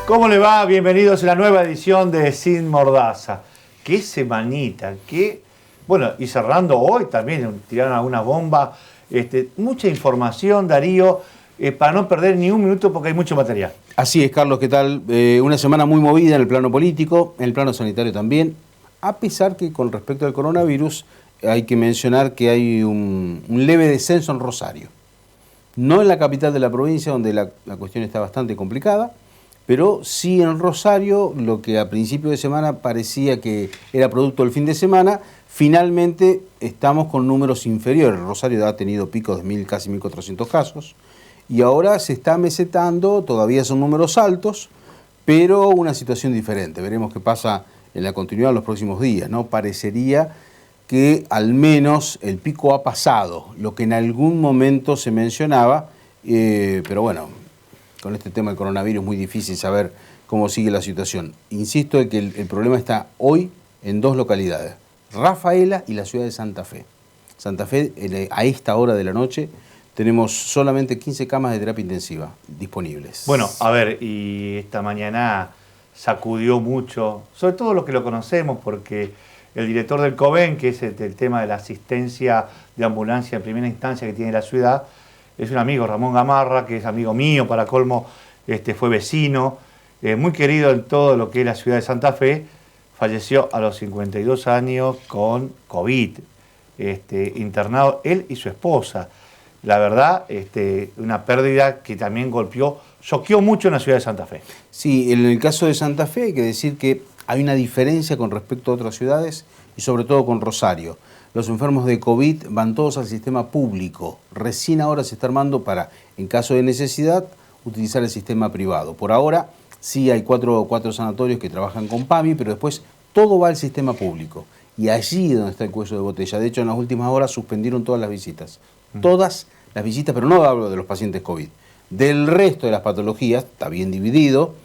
¿Cómo le va? Bienvenidos a la nueva edición de Sin Mordaza. Qué semanita, qué... Bueno, y cerrando hoy también, tiraron alguna bomba. Mucha información, Darío, para no perder ni un minuto porque hay mucho material. Así es, Carlos, ¿qué tal? Una semana muy movida en el plano político, en el plano sanitario también, a pesar que con respecto al coronavirus hay que mencionar que hay un leve descenso en Rosario. No en la capital de la provincia, donde la cuestión está bastante complicada, pero sí en Rosario, lo que a principio de semana parecía que era producto del fin de semana, finalmente estamos con números inferiores. Rosario ha tenido picos de casi 1.400 casos, y ahora se está mesetando, todavía son números altos, pero una situación diferente. Veremos qué pasa en la continuidad en los próximos días, ¿no? Parecería que al menos el pico ha pasado, lo que en algún momento se mencionaba, pero bueno, con este tema del coronavirus es muy difícil saber cómo sigue la situación. Insisto en que el problema está hoy en dos localidades, Rafaela y la ciudad de Santa Fe. Santa Fe, a esta hora de la noche, tenemos solamente 15 camas de terapia intensiva disponibles. Bueno, a ver, y esta mañana sacudió mucho, sobre todo los que lo conocemos, porque el director del COVEN, que es el tema de la asistencia de ambulancia en primera instancia que tiene la ciudad, es un amigo, Ramón Gamarra, que es amigo mío, para colmo, fue vecino, muy querido en todo lo que es la ciudad de Santa Fe, falleció a los 52 años con COVID, internado él y su esposa. La verdad, una pérdida que también choqueó mucho en la ciudad de Santa Fe. Sí, en el caso de Santa Fe hay que decir que hay una diferencia con respecto a otras ciudades y sobre todo con Rosario. Los enfermos de COVID van todos al sistema público. Recién ahora se está armando para, en caso de necesidad, utilizar el sistema privado. Por ahora sí hay cuatro sanatorios que trabajan con PAMI, pero después todo va al sistema público. Y allí es donde está el cuello de botella. De hecho, en las últimas horas suspendieron todas las visitas. Todas las visitas, pero no hablo de los pacientes COVID. Del resto de las patologías, está bien dividido,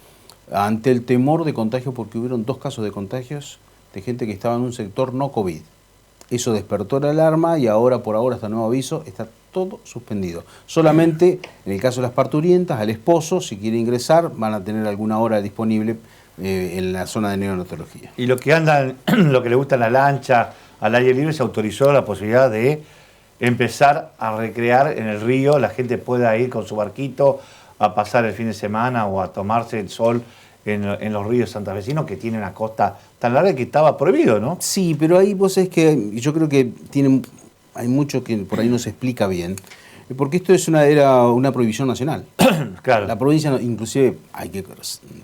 ante el temor de contagio, porque hubieron 2 casos de contagios de gente que estaba en un sector no COVID. Eso despertó la alarma y ahora, por ahora, hasta nuevo aviso, está todo suspendido. Solamente, en el caso de las parturientas, al esposo, si quiere ingresar, van a tener alguna hora disponible en la zona de neonatología. Y los que andan, lo que les gusta la lancha, al aire libre, se autorizó la posibilidad de empezar a recrear en el río, la gente pueda ir con su barquito a pasar el fin de semana o a tomarse el sol en los ríos santafesinos, que tienen una costa tan larga que estaba prohibido, ¿no? Sí, pero ahí vos sabés que yo creo que hay mucho que por ahí no se explica bien, porque esto era una prohibición nacional. Claro. La provincia, inclusive, hay que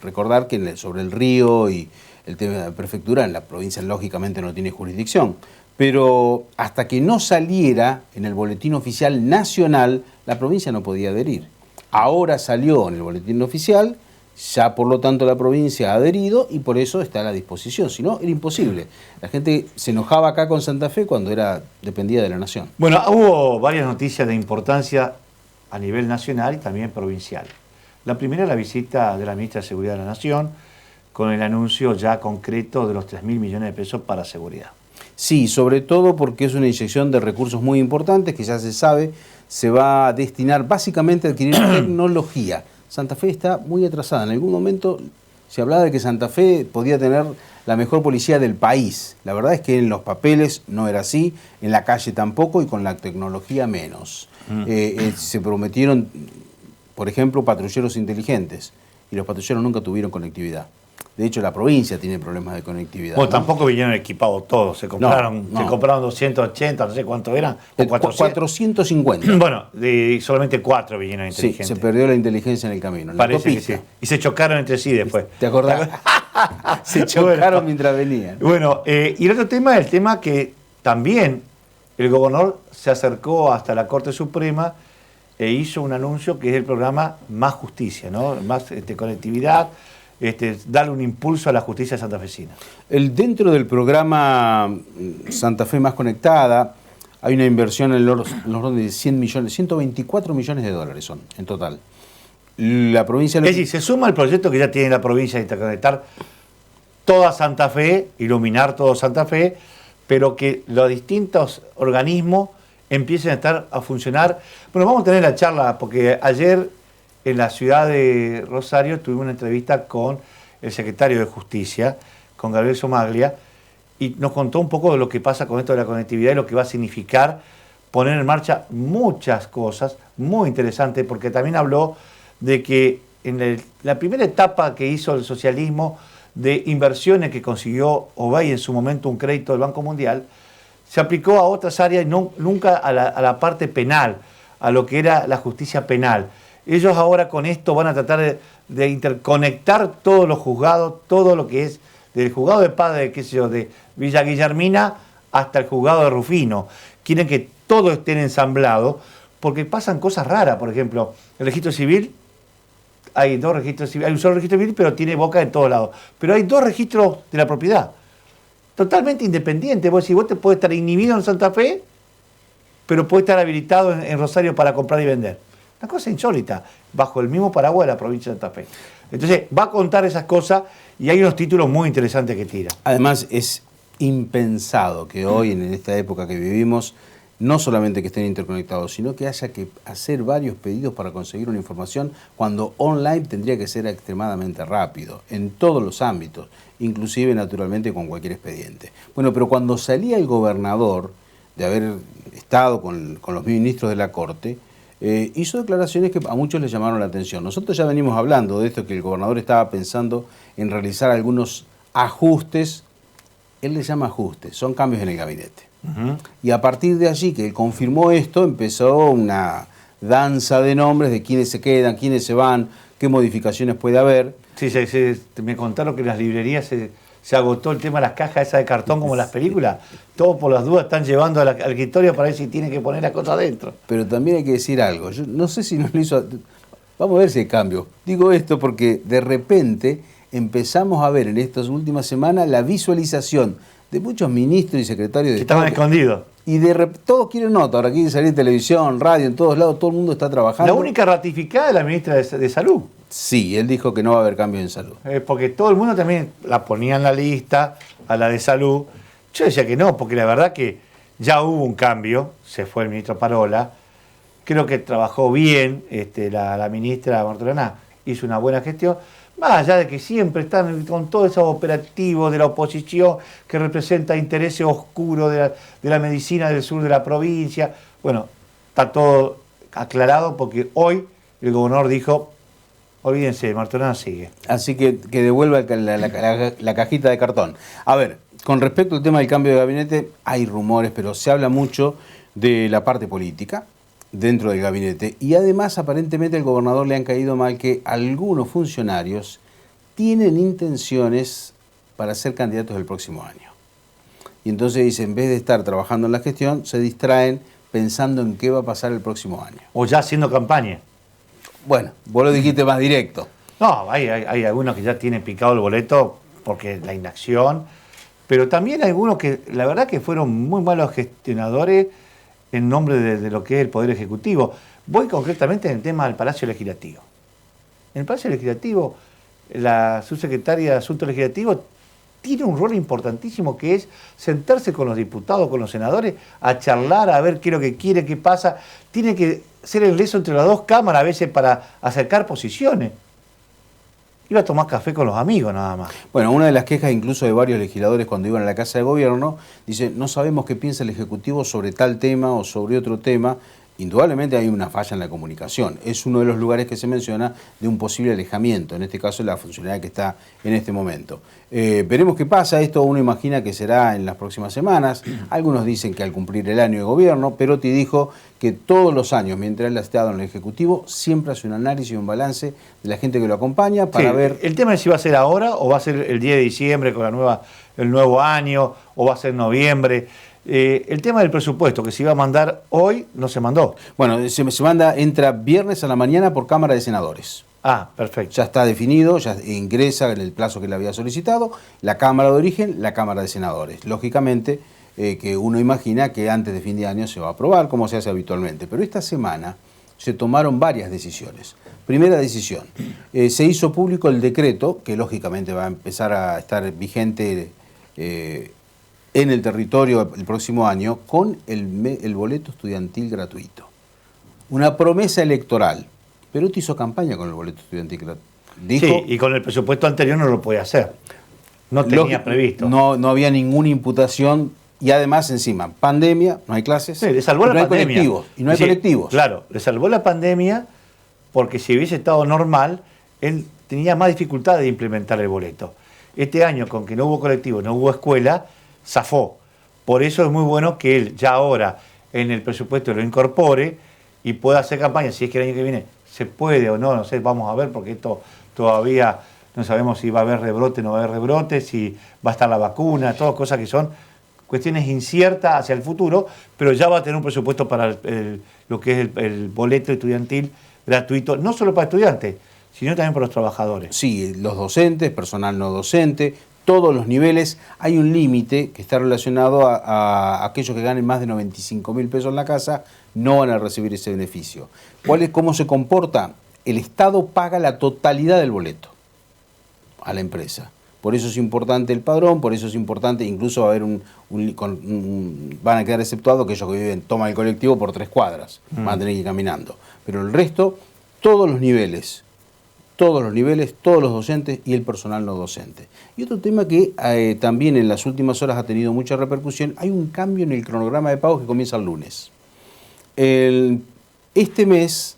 recordar que sobre el río y el tema de la prefectura, en la provincia lógicamente no tiene jurisdicción, pero hasta que no saliera en el boletín oficial nacional, la provincia no podía adherir. Ahora salió en el boletín oficial, ya por lo tanto la provincia ha adherido y por eso está a la disposición. Si no, era imposible. La gente se enojaba acá con Santa Fe cuando dependía de la nación. Bueno, hubo varias noticias de importancia a nivel nacional y también provincial. La primera, la visita de la ministra de Seguridad de la Nación, con el anuncio ya concreto de los 3.000 millones de pesos para seguridad. Sí, sobre todo porque es una inyección de recursos muy importantes que ya se sabe, se va a destinar básicamente a adquirir tecnología. Santa Fe está muy atrasada. En algún momento se hablaba de que Santa Fe podía tener la mejor policía del país. La verdad es que en los papeles no era así, en la calle tampoco y con la tecnología menos. Se prometieron, por ejemplo, patrulleros inteligentes y los patrulleros nunca tuvieron conectividad. De hecho, la provincia tiene problemas de conectividad. Bueno, ¿no? Tampoco vinieron equipados todos. Se compraron 280, no sé cuánto eran. O 450. Bueno, solamente 4 vinieron inteligentes. Sí, se perdió la inteligencia en el camino. Parece que sí. Y se chocaron entre sí después. ¿Te acordás? Se chocaron mientras venían. Bueno, y el otro tema es el tema que también el gobernador se acercó hasta la Corte Suprema e hizo un anuncio que es el programa Más Justicia, ¿no? Más conectividad. Darle un impulso a la justicia santafesina. Dentro del programa Santa Fe Más Conectada hay una inversión en los orden de 100 millones, 124 millones de dólares son en total. La provincia... Es decir, se suma al proyecto que ya tiene la provincia de interconectar toda Santa Fe, iluminar todo Santa Fe, pero que los distintos organismos empiecen a funcionar. Bueno, vamos a tener la charla, porque ayer en la ciudad de Rosario tuvimos una entrevista con el secretario de Justicia, con Gabriel Somaglia, y nos contó un poco de lo que pasa con esto de la conectividad y lo que va a significar poner en marcha muchas cosas muy interesantes, porque también habló de que en la primera etapa que hizo el socialismo de inversiones que consiguió Obey en su momento un crédito del Banco Mundial, se aplicó a otras áreas y nunca a la parte penal, a lo que era la justicia penal. Ellos ahora con esto van a tratar de interconectar todos los juzgados, todo lo que es del juzgado de paz de, qué sé yo, de Villa Guillermina hasta el juzgado de Rufino. Quieren que todo estén ensamblado porque pasan cosas raras. Por ejemplo, el registro civil, hay dos registros civiles, hay un solo registro civil, pero tiene boca en todos lados. Pero hay dos registros de la propiedad, totalmente independientes. Vos te podés estar inhibido en Santa Fe, pero podés estar habilitado en Rosario para comprar y vender. Una cosa insólita, bajo el mismo paraguas de la provincia de Santa Fe. Entonces, va a contar esas cosas y hay unos títulos muy interesantes que tira. Además, es impensado que hoy, en esta época que vivimos, no solamente que estén interconectados, sino que haya que hacer varios pedidos para conseguir una información, cuando online tendría que ser extremadamente rápido, en todos los ámbitos, inclusive naturalmente con cualquier expediente. Bueno, pero cuando salía el gobernador de haber estado con los ministros de la Corte, hizo declaraciones que a muchos les llamaron la atención. Nosotros ya venimos hablando de esto, que el gobernador estaba pensando en realizar algunos ajustes. Él les llama ajustes, son cambios en el gabinete. Y a partir de allí que él confirmó esto, empezó una danza de nombres de quiénes se quedan, quiénes se van, qué modificaciones puede haber. Sí, me contaron que en las librerías se agotó el tema de las cajas esas de cartón como las películas. Todos por las dudas están llevando al escritorio para ver si tienen que poner la cosa adentro. Pero también hay que decir algo. Yo no sé si nos lo hizo... Vamos a ver si hay cambio. Digo esto porque de repente empezamos a ver en estas últimas semanas la visualización de muchos ministros y secretarios de que estaban escondidos. Y todos quieren nota, ahora quieren salir en televisión, radio, en todos lados, todo el mundo está trabajando. La única ratificada es la ministra de Salud. Sí, él dijo que no va a haber cambio en salud. Porque todo el mundo también la ponía en la lista, a la de Salud. Yo decía que no, porque la verdad que ya hubo un cambio, se fue el ministro Parola, creo que trabajó bien la ministra Martorana, hizo una buena gestión, más allá de que siempre están con todos esos operativos de la oposición que representa intereses oscuros de la medicina del sur de la provincia. Bueno, está todo aclarado porque hoy el gobernador dijo, olvídense, Martorana sigue. Así que devuelva la cajita de cartón. A ver, con respecto al tema del cambio de gabinete, hay rumores, pero se habla mucho de la parte política dentro del gabinete, y además aparentemente al gobernador le han caído mal que algunos funcionarios tienen intenciones para ser candidatos el próximo año. Y entonces dice, en vez de estar trabajando en la gestión, se distraen pensando en qué va a pasar el próximo año. O ya haciendo campaña. Bueno, vos lo dijiste más directo. No, hay algunos que ya tienen picado el boleto porque la inacción, pero también hay algunos que la verdad que fueron muy malos gestionadores en nombre de lo que es el Poder Ejecutivo. Voy concretamente en el tema del Palacio Legislativo. En el Palacio Legislativo, la subsecretaria de Asuntos Legislativos tiene un rol importantísimo que es sentarse con los diputados, con los senadores, a charlar, a ver qué es lo que quiere, qué pasa. Tiene que ser el leso entre las dos cámaras a veces para acercar posiciones. Iba a tomar café con los amigos nada más. Bueno, una de las quejas incluso de varios legisladores cuando iban a la Casa de Gobierno, dice, no sabemos qué piensa el Ejecutivo sobre tal tema o sobre otro tema. Indudablemente hay una falla en la comunicación. Es uno de los lugares que se menciona de un posible alejamiento, en este caso la funcionaria que está en este momento. Veremos qué pasa. Esto uno imagina que será en las próximas semanas. Algunos dicen que al cumplir el año de gobierno. Perotti dijo que todos los años, mientras él ha estado en el Ejecutivo, siempre hace un análisis y un balance de la gente que lo acompaña para ver... El tema es si va a ser ahora o va a ser el 10 de diciembre con el nuevo año o va a ser noviembre. El tema del presupuesto, que se iba a mandar hoy, no se mandó. Bueno, se manda, entra viernes a la mañana por Cámara de Senadores. Ah, perfecto. Ya está definido, ya ingresa en el plazo que le había solicitado, la Cámara de Origen, la Cámara de Senadores. Lógicamente que uno imagina que antes de fin de año se va a aprobar, como se hace habitualmente. Pero esta semana se tomaron varias decisiones. Primera decisión, se hizo público el decreto, que lógicamente va a empezar a estar vigente en el territorio el próximo año, con el boleto estudiantil gratuito. Una promesa electoral Perotti hizo campaña con el boleto estudiantil. Dijo, sí, y con el presupuesto anterior no lo podía hacer. No tenía previsto. No había ninguna imputación y además encima, pandemia, no hay clases. Sí, le salvó la pandemia. Colectivos, y no hay colectivos. Claro, le salvó la pandemia porque si hubiese estado normal, él tenía más dificultad de implementar el boleto. Este año, con que no hubo colectivo, no hubo escuela, zafó. Por eso es muy bueno que él ya ahora en el presupuesto lo incorpore y pueda hacer campaña. Si es que el año que viene se puede o no, no sé, vamos a ver, porque esto todavía no sabemos si va a haber rebrote, no va a haber rebrote, si va a estar la vacuna, todas cosas que son cuestiones inciertas hacia el futuro, pero ya va a tener un presupuesto para lo que es el boleto estudiantil gratuito, no solo para estudiantes, sino también para los trabajadores. Sí, los docentes, personal no docente, todos los niveles. Hay un límite que está relacionado a aquellos que ganen más de 95.000 pesos en la casa, no van a recibir ese beneficio. ¿Cómo se comporta? El Estado paga la totalidad del boleto a la empresa. Por eso es importante el padrón, por eso es importante, incluso va a haber van a quedar exceptuados aquellos que toman el colectivo por 3 cuadras, van a tener que ir caminando. Pero el resto, todos los niveles, todos los docentes y el personal no docente. Y otro tema que también en las últimas horas ha tenido mucha repercusión, hay un cambio en el cronograma de pagos que comienza el lunes. Este mes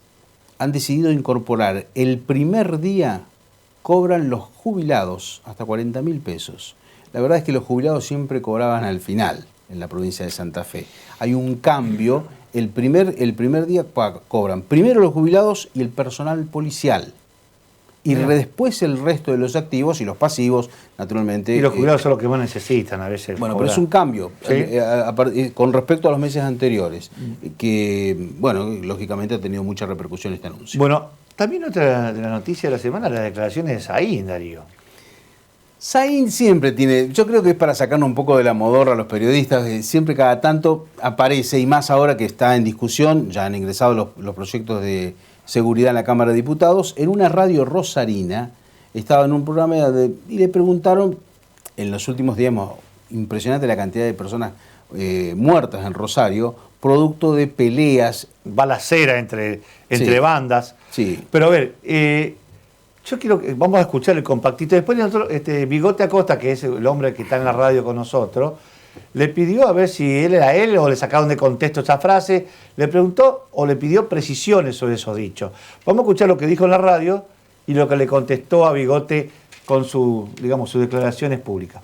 han decidido incorporar el primer día, cobran los jubilados hasta 40.000 pesos. La verdad es que los jubilados siempre cobraban al final en la provincia de Santa Fe. Hay un cambio, el primer día cobran primero los jubilados y el personal policial. Y después el resto de los activos y los pasivos, naturalmente. Y los jubilados son los que más necesitan a veces. Bueno, pero es un cambio, ¿sí? Con respecto a los meses anteriores, que, bueno, lógicamente ha tenido mucha repercusión este anuncio. Bueno, también otra de las noticias de la semana, las declaraciones de Saín, Darío. Saín siempre tiene, yo creo que es para sacarnos un poco de la modorra a los periodistas, siempre cada tanto aparece, y más ahora que está en discusión, ya han ingresado los proyectos de seguridad en la Cámara de Diputados, en una radio rosarina, estaba en un programa y le preguntaron, en los últimos días, impresionante la cantidad de personas muertas en Rosario, producto de peleas. Balacera entre Sí. bandas. Sí. Pero a ver, yo quiero que vamos a escuchar el compactito. Después nosotros, Bigote Acosta, que es el hombre que está en la radio con nosotros, le pidió a ver si él era él o le sacaron de contexto esa frase, le preguntó o le pidió precisiones sobre esos dichos. Vamos a escuchar lo que dijo en la radio y lo que le contestó a Bigote con sus declaraciones públicas.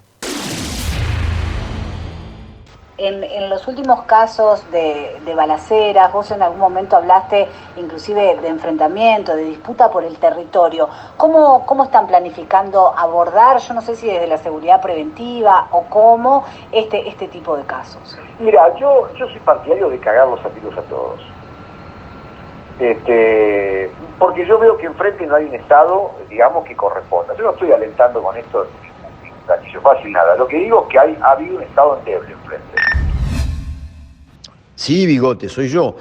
En los últimos casos de balaceras, vos en algún momento hablaste inclusive de enfrentamiento, de disputa por el territorio. ¿Cómo están planificando abordar, yo no sé si desde la seguridad preventiva o cómo, este tipo de casos? Mira, yo soy partidario de cagarlos a tiros a todos. Porque yo veo que enfrente no hay un Estado, digamos, que corresponda. Yo no estoy alentando con esto ni gatillo fácil, nada. Lo que digo es que ha habido un Estado endeble enfrente. Sí, Bigote, soy yo.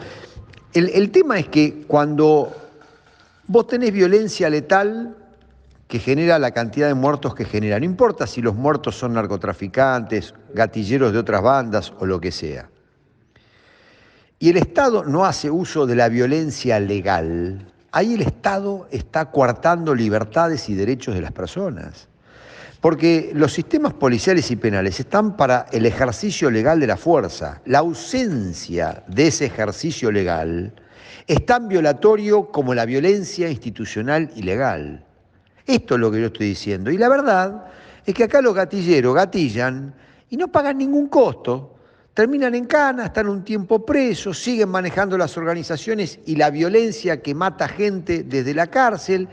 El tema es que cuando vos tenés violencia letal que genera la cantidad de muertos que genera, no importa si los muertos son narcotraficantes, gatilleros de otras bandas o lo que sea, y el Estado no hace uso de la violencia legal, ahí el Estado está coartando libertades y derechos de las personas. Porque los sistemas policiales y penales están para el ejercicio legal de la fuerza. La ausencia de ese ejercicio legal es tan violatorio como la violencia institucional y legal. Esto es lo que yo estoy diciendo. Y la verdad es que acá los gatilleros gatillan y no pagan ningún costo. Terminan en cana, están un tiempo presos, siguen manejando las organizaciones y la violencia que mata gente desde la cárcel.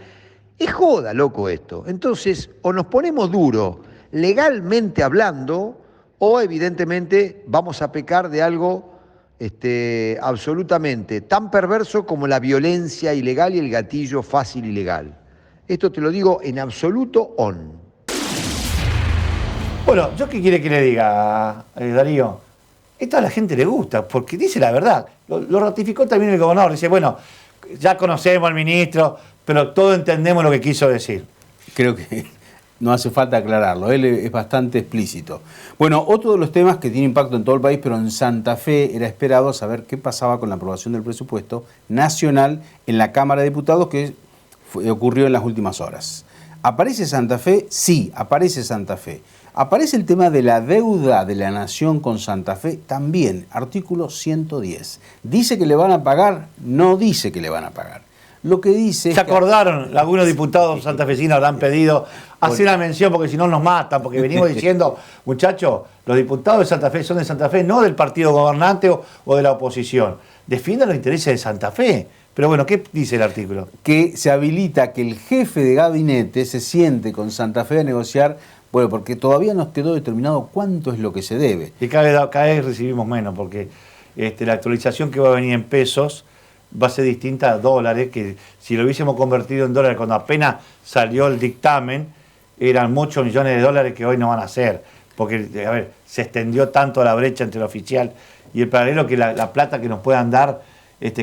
Es joda, loco, esto. Entonces, o nos ponemos duro legalmente hablando, o evidentemente vamos a pecar de algo absolutamente tan perverso como la violencia ilegal y el gatillo fácil ilegal. Esto te lo digo en absoluto on. Bueno, ¿yo qué quiere que le diga, Darío? Esto a la gente le gusta, porque dice la verdad. Lo ratificó también el gobernador. Dice, bueno, ya conocemos al ministro, pero todos entendemos lo que quiso decir. Creo que no hace falta aclararlo, él es bastante explícito. Bueno, otro de los temas que tiene impacto en todo el país, pero en Santa Fe era esperado saber qué pasaba con la aprobación del presupuesto nacional en la Cámara de Diputados, que ocurrió en las últimas horas. ¿Aparece Santa Fe? Sí, aparece Santa Fe. Aparece el tema de la deuda de la Nación con Santa Fe también, artículo 110. ¿Dice que le van a pagar? No dice que le van a pagar. Lo que dice... Se acordaron, algunos diputados santafesinos habrán pedido hacer una mención porque si no nos matan, porque venimos diciendo, muchachos, los diputados de Santa Fe son de Santa Fe, no del partido gobernante o de la oposición. Defiendan los intereses de Santa Fe. Pero bueno, ¿qué dice el artículo? Que se habilita que el jefe de gabinete se siente con Santa Fe a negociar, bueno, porque todavía nos quedó determinado cuánto es lo que se debe. Y cada vez recibimos menos, porque la actualización que va a venir en pesos va a ser distinta a dólares, que si lo hubiésemos convertido en dólares cuando apenas salió el dictamen, eran muchos millones de dólares que hoy no van a ser, porque, a ver, se extendió tanto la brecha entre el oficial y el paralelo que la plata que nos puedan dar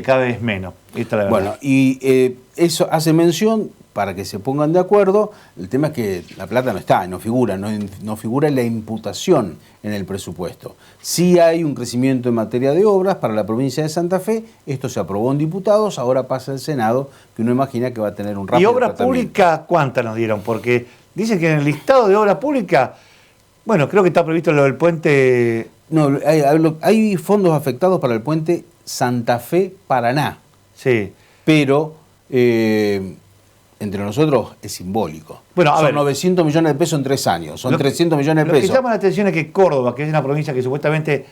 cada vez menos. Esta es la verdad. Bueno, y eso hace mención, para que se pongan de acuerdo, el tema es que la plata no está, no figura la imputación en el presupuesto. Sí hay un crecimiento en materia de obras para la provincia de Santa Fe, esto se aprobó en diputados, ahora pasa al Senado, que uno imagina que va a tener un rápido tratamiento. ¿Y obra pública cuántas nos dieron? Porque dicen que en el listado de obra pública, bueno, creo que está previsto lo del puente... No, hay fondos afectados para el puente Santa Fe-Paraná. Sí. Pero... entre nosotros es simbólico. Bueno, son 900 millones de pesos en 3 años, son 300 millones de pesos. Lo que llama la atención es que Córdoba, que es una provincia que supuestamente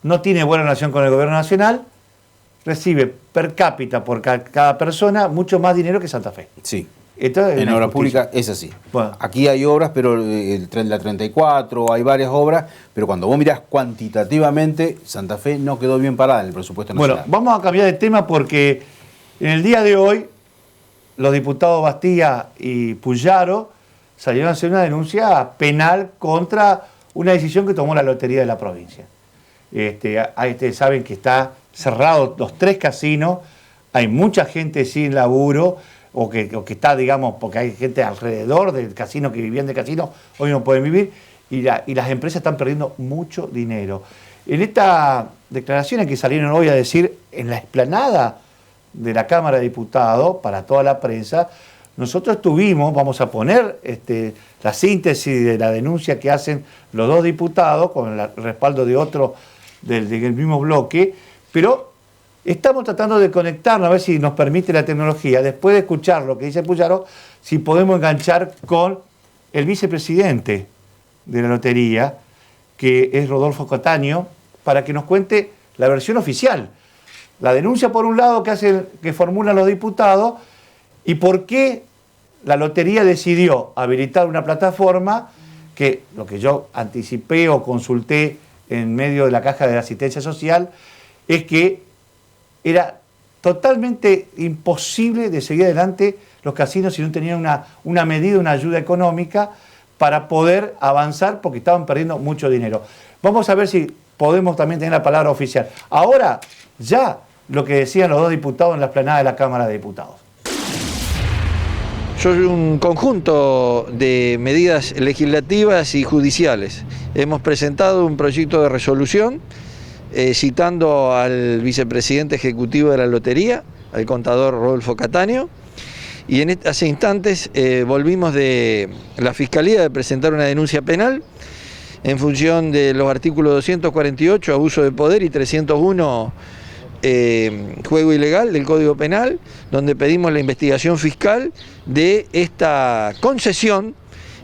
no tiene buena relación con el gobierno nacional, recibe per cápita por cada persona mucho más dinero que Santa Fe. Sí. En obra pública es así. Bueno. Aquí hay obras, pero la 34, hay varias obras, pero cuando vos mirás cuantitativamente, Santa Fe no quedó bien parada en el presupuesto nacional. Bueno, vamos a cambiar de tema porque en el día de hoy los diputados Bastía y Puyaro salieron a hacer una denuncia penal contra una decisión que tomó la Lotería de la provincia. Saben que está cerrado los 3 casinos, hay mucha gente sin laburo, o que está, digamos, porque hay gente alrededor del casino que vivían del casino, hoy no pueden vivir, y las empresas están perdiendo mucho dinero. En estas declaraciones que salieron hoy a decir en la explanada de la Cámara de Diputados, para toda la prensa, nosotros vamos a poner la síntesis de la denuncia que hacen los 2 diputados, con el respaldo de otro del mismo bloque, pero estamos tratando de conectarnos, a ver si nos permite la tecnología, después de escuchar lo que dice Puyaro, si podemos enganchar con el vicepresidente de la Lotería, que es Rodolfo Cataño, para que nos cuente la versión oficial. La denuncia, por un lado, que formulan los diputados, y por qué la Lotería decidió habilitar una plataforma que, lo que yo anticipé o consulté en medio de la caja de asistencia social, es que era totalmente imposible de seguir adelante los casinos si no tenían una medida, una ayuda económica para poder avanzar, porque estaban perdiendo mucho dinero. Vamos a ver si podemos también tener la palabra oficial. Ahora, ya lo que decían los 2 diputados en la explanada de la Cámara de Diputados. Soy un conjunto de medidas legislativas y judiciales. Hemos presentado un proyecto de resolución citando al vicepresidente ejecutivo de la Lotería, al contador Rodolfo Cataño, y hace instantes volvimos de la Fiscalía de presentar una denuncia penal en función de los artículos 248, abuso de poder, y 301, juego ilegal del Código Penal, donde pedimos la investigación fiscal de esta concesión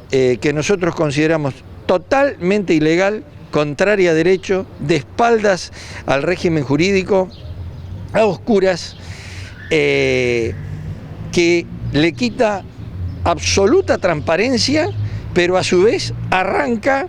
que nosotros consideramos totalmente ilegal, contraria a derecho, de espaldas al régimen jurídico, a oscuras, que le quita absoluta transparencia, pero a su vez arranca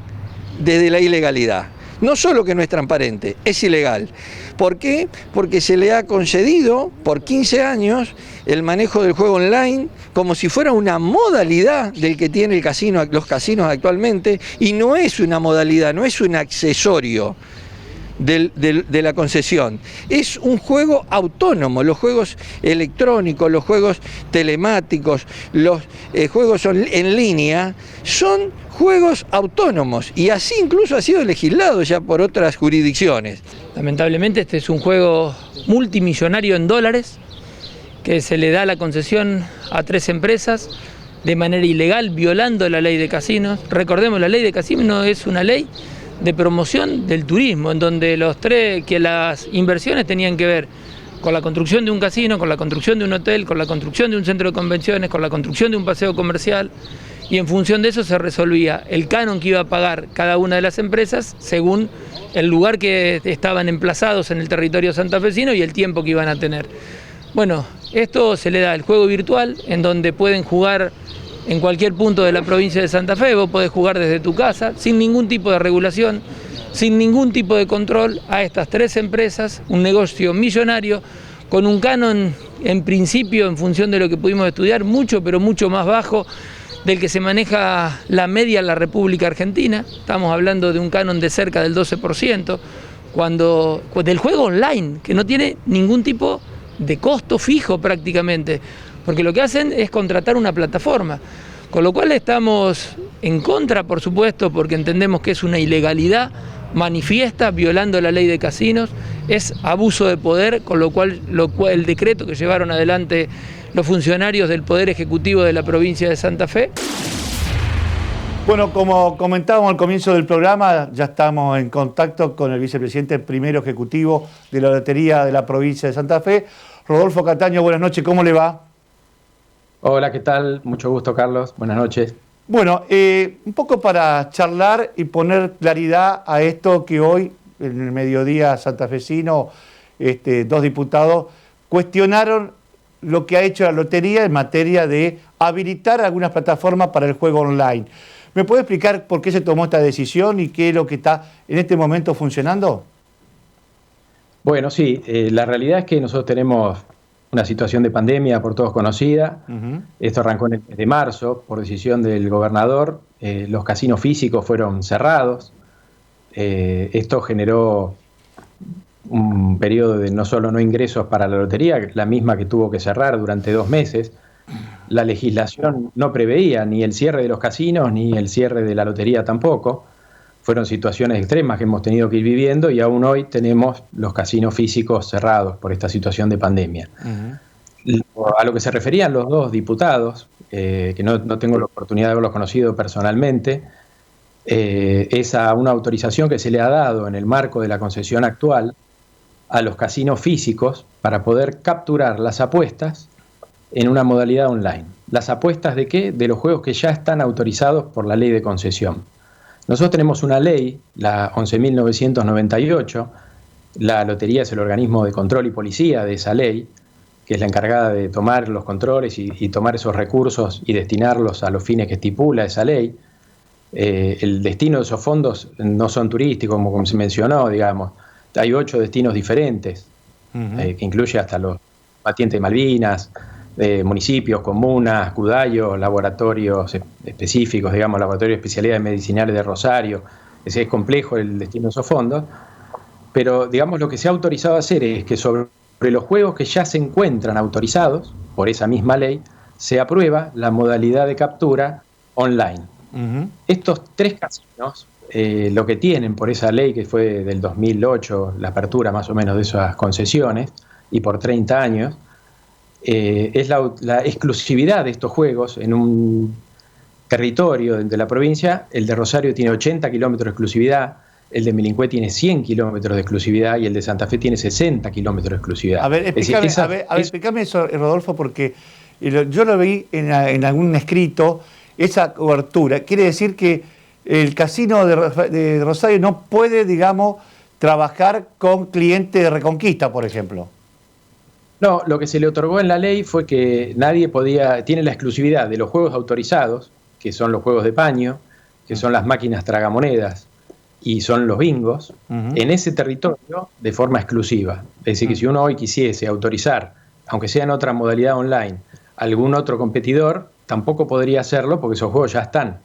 desde la ilegalidad. No solo que no es transparente, es ilegal. ¿Por qué? Porque se le ha concedido por 15 años el manejo del juego online como si fuera una modalidad del que tiene los casinos actualmente, y no es una modalidad, no es un accesorio. de la concesión. Es un juego autónomo. Los juegos electrónicos, los juegos telemáticos, los juegos en línea son juegos autónomos, y así incluso ha sido legislado ya por otras jurisdicciones. Lamentablemente este es un juego multimillonario en dólares que se le da la concesión a 3 empresas de manera ilegal, violando la ley de casinos. Recordemos, la ley de casinos es una ley de promoción del turismo, en donde las inversiones tenían que ver con la construcción de un casino, con la construcción de un hotel, con la construcción de un centro de convenciones, con la construcción de un paseo comercial, y en función de eso se resolvía el canon que iba a pagar cada una de las empresas según el lugar que estaban emplazados en el territorio santafesino y el tiempo que iban a tener. Bueno, esto se le da el juego virtual, en donde pueden jugar en cualquier punto de la provincia de Santa Fe. Vos podés jugar desde tu casa, sin ningún tipo de regulación, sin ningún tipo de control, a estas 3 empresas, un negocio millonario, con un canon, en principio, en función de lo que pudimos estudiar, mucho, pero mucho más bajo del que se maneja la media en la República Argentina. Estamos hablando de un canon de cerca del 12%, del juego online, que no tiene ningún tipo de costo fijo prácticamente, porque lo que hacen es contratar una plataforma, con lo cual estamos en contra, por supuesto, porque entendemos que es una ilegalidad manifiesta, violando la ley de casinos, es abuso de poder, con lo cual el decreto que llevaron adelante los funcionarios del Poder Ejecutivo de la provincia de Santa Fe. Bueno, como comentábamos al comienzo del programa, ya estamos en contacto con el vicepresidente primero ejecutivo de la Lotería de la provincia de Santa Fe, Rodolfo Cataño. Buenas noches, ¿cómo le va? Hola, ¿qué tal? Mucho gusto, Carlos. Buenas noches. Bueno, un poco para charlar y poner claridad a esto que hoy, en el mediodía santafesino, 2 diputados cuestionaron lo que ha hecho la lotería en materia de habilitar algunas plataformas para el juego online. ¿Me puede explicar por qué se tomó esta decisión y qué es lo que está en este momento funcionando? Bueno, sí, la realidad es que nosotros tenemos una situación de pandemia por todos conocida. Esto arrancó en el mes de marzo por decisión del gobernador. Los casinos físicos fueron cerrados. Esto generó un periodo de no solo no ingresos para la lotería, la misma que tuvo que cerrar durante 2 meses. La legislación no preveía ni el cierre de los casinos ni el cierre de la lotería tampoco. Fueron situaciones extremas que hemos tenido que ir viviendo, y aún hoy tenemos los casinos físicos cerrados por esta situación de pandemia. A lo que se referían los 2 diputados, que no tengo la oportunidad de haberlos conocido personalmente, es a una autorización que se le ha dado en el marco de la concesión actual a los casinos físicos para poder capturar las apuestas en una modalidad online. ¿Las apuestas de qué? De los juegos que ya están autorizados por la ley de concesión. Nosotros tenemos una ley, la 11.998, la lotería es el organismo de control y policía de esa ley, que es la encargada de tomar los controles y tomar esos recursos y destinarlos a los fines que estipula esa ley. El destino de esos fondos no son turísticos, como se mencionó, digamos. Hay 8 destinos diferentes, que incluye hasta los batientes de Malvinas, municipios, comunas, cudayos, laboratorios específicos, digamos, laboratorios de especialidades medicinales de Rosario. Es complejo el destino de esos fondos, pero digamos lo que se ha autorizado a hacer es que sobre los juegos que ya se encuentran autorizados por esa misma ley, se aprueba la modalidad de captura online. Estos 3 casinos, lo que tienen por esa ley, que fue del 2008, la apertura más o menos de esas concesiones, y por 30 años, es la exclusividad de estos juegos en un territorio de la provincia. El de Rosario tiene 80 kilómetros de exclusividad, el de Milincué tiene 100 kilómetros de exclusividad y el de Santa Fe tiene 60 kilómetros de exclusividad. A ver, explícame eso, Rodolfo, porque yo lo vi en algún escrito, esa cobertura. Quiere decir que el casino de Rosario no puede, digamos, trabajar con clientes de Reconquista, por ejemplo. No, lo que se le otorgó en la ley fue que nadie tiene la exclusividad de los juegos autorizados, que son los juegos de paño, que son las máquinas tragamonedas y son los bingos, en ese territorio de forma exclusiva. Es decir, que si uno hoy quisiese autorizar, aunque sea en otra modalidad online, algún otro competidor, tampoco podría hacerlo porque esos juegos ya están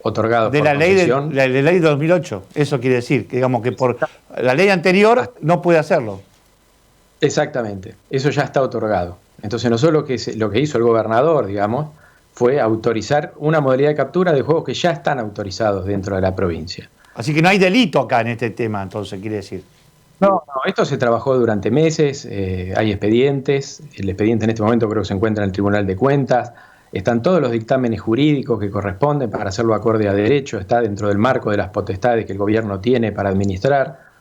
otorgados de por la ley concesión. la ley de 2008. Eso quiere decir que, digamos, que por la ley anterior no puede hacerlo. Exactamente, eso ya está otorgado. Entonces nosotros lo que hizo el gobernador, digamos, fue autorizar una modalidad de captura de juegos que ya están autorizados dentro de la provincia. Así que no hay delito acá en este tema, entonces, quiere decir. No, esto se trabajó durante meses, hay expedientes, el expediente en este momento creo que se encuentra en el Tribunal de Cuentas, están todos los dictámenes jurídicos que corresponden para hacerlo acorde a derecho, está dentro del marco de las potestades que el gobierno tiene para administrar.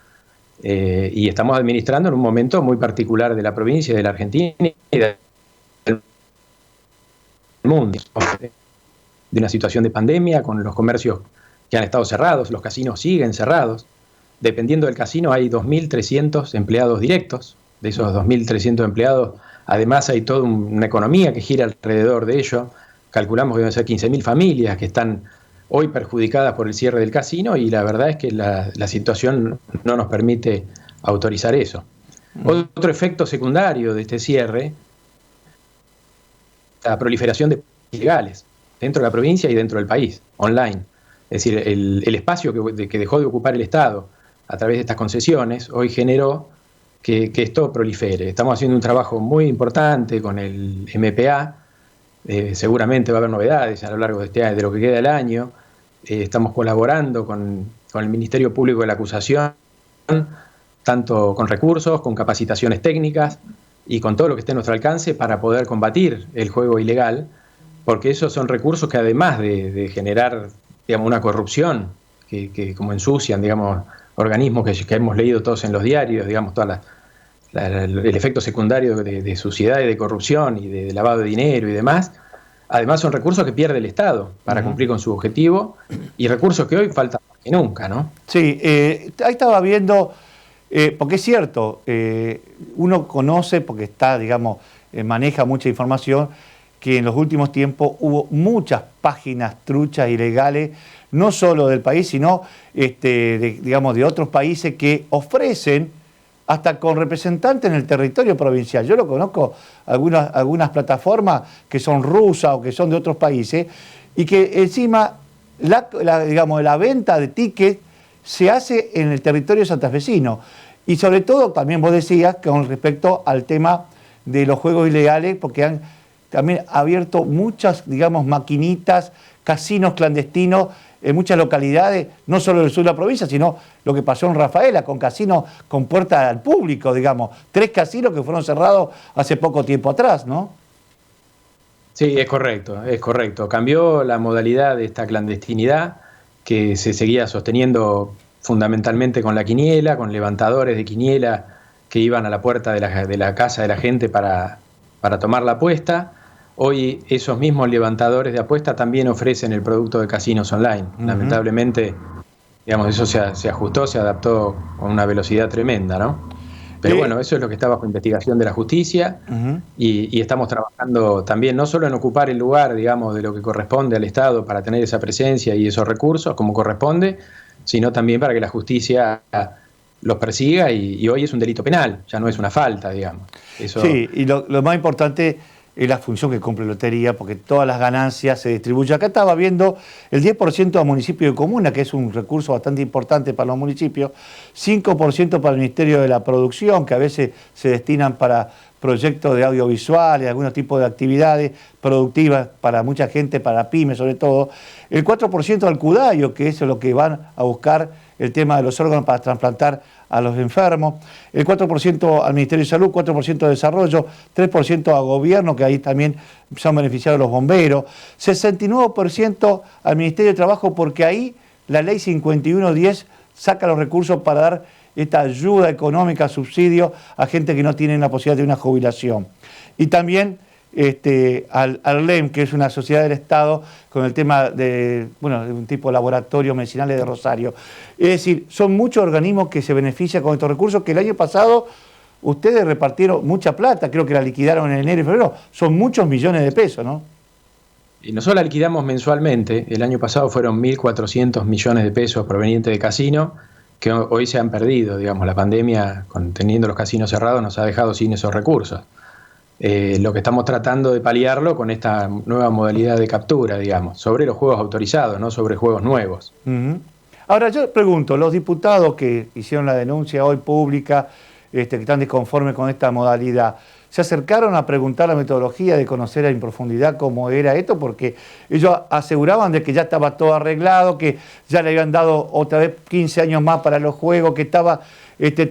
Y estamos administrando en un momento muy particular de la provincia, de la Argentina y del mundo, de una situación de pandemia con los comercios que han estado cerrados, los casinos siguen cerrados. Dependiendo del casino hay 2.300 empleados directos. De esos 2.300 empleados, además hay toda una economía que gira alrededor de ello. Calculamos que deben ser 15.000 familias que están hoy perjudicadas por el cierre del casino, y la verdad es que la situación no nos permite autorizar eso. Otro efecto secundario de este cierre, la proliferación de ilegales dentro de la provincia y dentro del país, online. Es decir, el espacio que dejó de ocupar el Estado a través de estas concesiones hoy generó que esto prolifere. Estamos haciendo un trabajo muy importante con el MPA, seguramente va a haber novedades a lo largo de lo que queda del año. Estamos colaborando con el Ministerio Público de la Acusación, tanto con recursos, con capacitaciones técnicas y con todo lo que esté a nuestro alcance para poder combatir el juego ilegal, porque esos son recursos que, además de generar, digamos, una corrupción que como ensucian, digamos, organismos que hemos leído todos en los diarios, digamos, el efecto secundario de suciedad y de corrupción y de lavado de dinero y demás. Además son recursos que pierde el Estado para cumplir con su objetivo, y recursos que hoy faltan más que nunca, ¿no? Sí, ahí estaba viendo, porque es cierto, uno conoce, porque está, digamos, maneja mucha información, que en los últimos tiempos hubo muchas páginas truchas ilegales, no solo del país, sino digamos, de otros países que ofrecen hasta con representantes en el territorio provincial. Yo lo conozco, algunas plataformas que son rusas o que son de otros países, y que encima digamos, la venta de tickets se hace en el territorio santafesino. Y sobre todo, también vos decías, con respecto al tema de los juegos ilegales, porque han también abierto muchas, digamos, maquinitas, casinos clandestinos en muchas localidades, no solo del sur de la provincia, sino lo que pasó en Rafaela, con casinos con puerta al público, digamos. 3 casinos que fueron cerrados hace poco tiempo atrás, ¿no? Sí, es correcto, es correcto. Cambió la modalidad de esta clandestinidad que se seguía sosteniendo fundamentalmente con la quiniela, con levantadores de quiniela que iban a la puerta de la casa de la gente para tomar la apuesta. Hoy esos mismos levantadores de apuesta también ofrecen el producto de casinos online. Lamentablemente, digamos, eso se ajustó, se adaptó con una velocidad tremenda, ¿no? Pero bueno, eso es lo que está bajo investigación de la justicia, y estamos trabajando también no solo en ocupar el lugar, digamos, de lo que corresponde al Estado para tener esa presencia y esos recursos como corresponde, sino también para que la justicia los persiga, y hoy es un delito penal, ya no es una falta, digamos. Eso... Sí, y lo más importante es la función que cumple Lotería, porque todas las ganancias se distribuyen. Acá estaba viendo el 10% a municipio y comuna, que es un recurso bastante importante para los municipios, 5% para el Ministerio de la Producción, que a veces se destinan para proyectos de audiovisuales, algunos tipos de actividades productivas para mucha gente, para pymes sobre todo, el 4% al CUDAIO, que es lo que van a buscar el tema de los órganos para trasplantar a los enfermos, el 4% al Ministerio de Salud, 4% de Desarrollo, 3% a Gobierno, que ahí también se han beneficiado los bomberos, 69% al Ministerio de Trabajo, porque ahí la Ley 5110 saca los recursos para dar esta ayuda económica, subsidio a gente que no tiene la posibilidad de una jubilación. Y también al LEM, que es una sociedad del Estado, con el tema de un tipo de laboratorio medicinales de Rosario. Es decir, son muchos organismos que se benefician con estos recursos, que el año pasado ustedes repartieron mucha plata, creo que la liquidaron en enero y febrero, son muchos millones de pesos, ¿no? Y nosotros la liquidamos mensualmente. El año pasado fueron 1.400 millones de pesos provenientes de casino, que hoy se han perdido, digamos. La pandemia, teniendo los casinos cerrados, nos ha dejado sin esos recursos. lo que estamos tratando de paliarlo con esta nueva modalidad de captura, digamos, sobre los juegos autorizados, no sobre juegos nuevos. Ahora yo pregunto, los diputados que hicieron la denuncia hoy pública, que están disconformes con esta modalidad, ¿se acercaron a preguntar la metodología, de conocer en profundidad cómo era esto? Porque ellos aseguraban de que ya estaba todo arreglado, que ya le habían dado otra vez 15 años más para los juegos, que estaba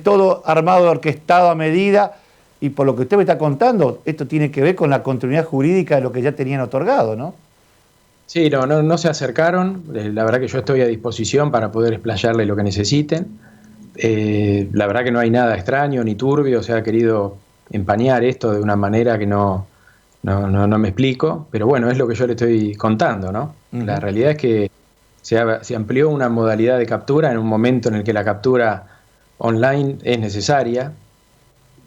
todo armado, orquestado a medida, y por lo que usted me está contando, esto tiene que ver con la continuidad jurídica de lo que ya tenían otorgado, ¿no? Sí, no se acercaron. La verdad que yo estoy a disposición para poder explayarle lo que necesiten. La verdad que no hay nada extraño ni turbio, se ha querido empañar esto de una manera que no me explico, pero bueno, es lo que yo le estoy contando, ¿no? La realidad es que se amplió una modalidad de captura en un momento en el que la captura online es necesaria,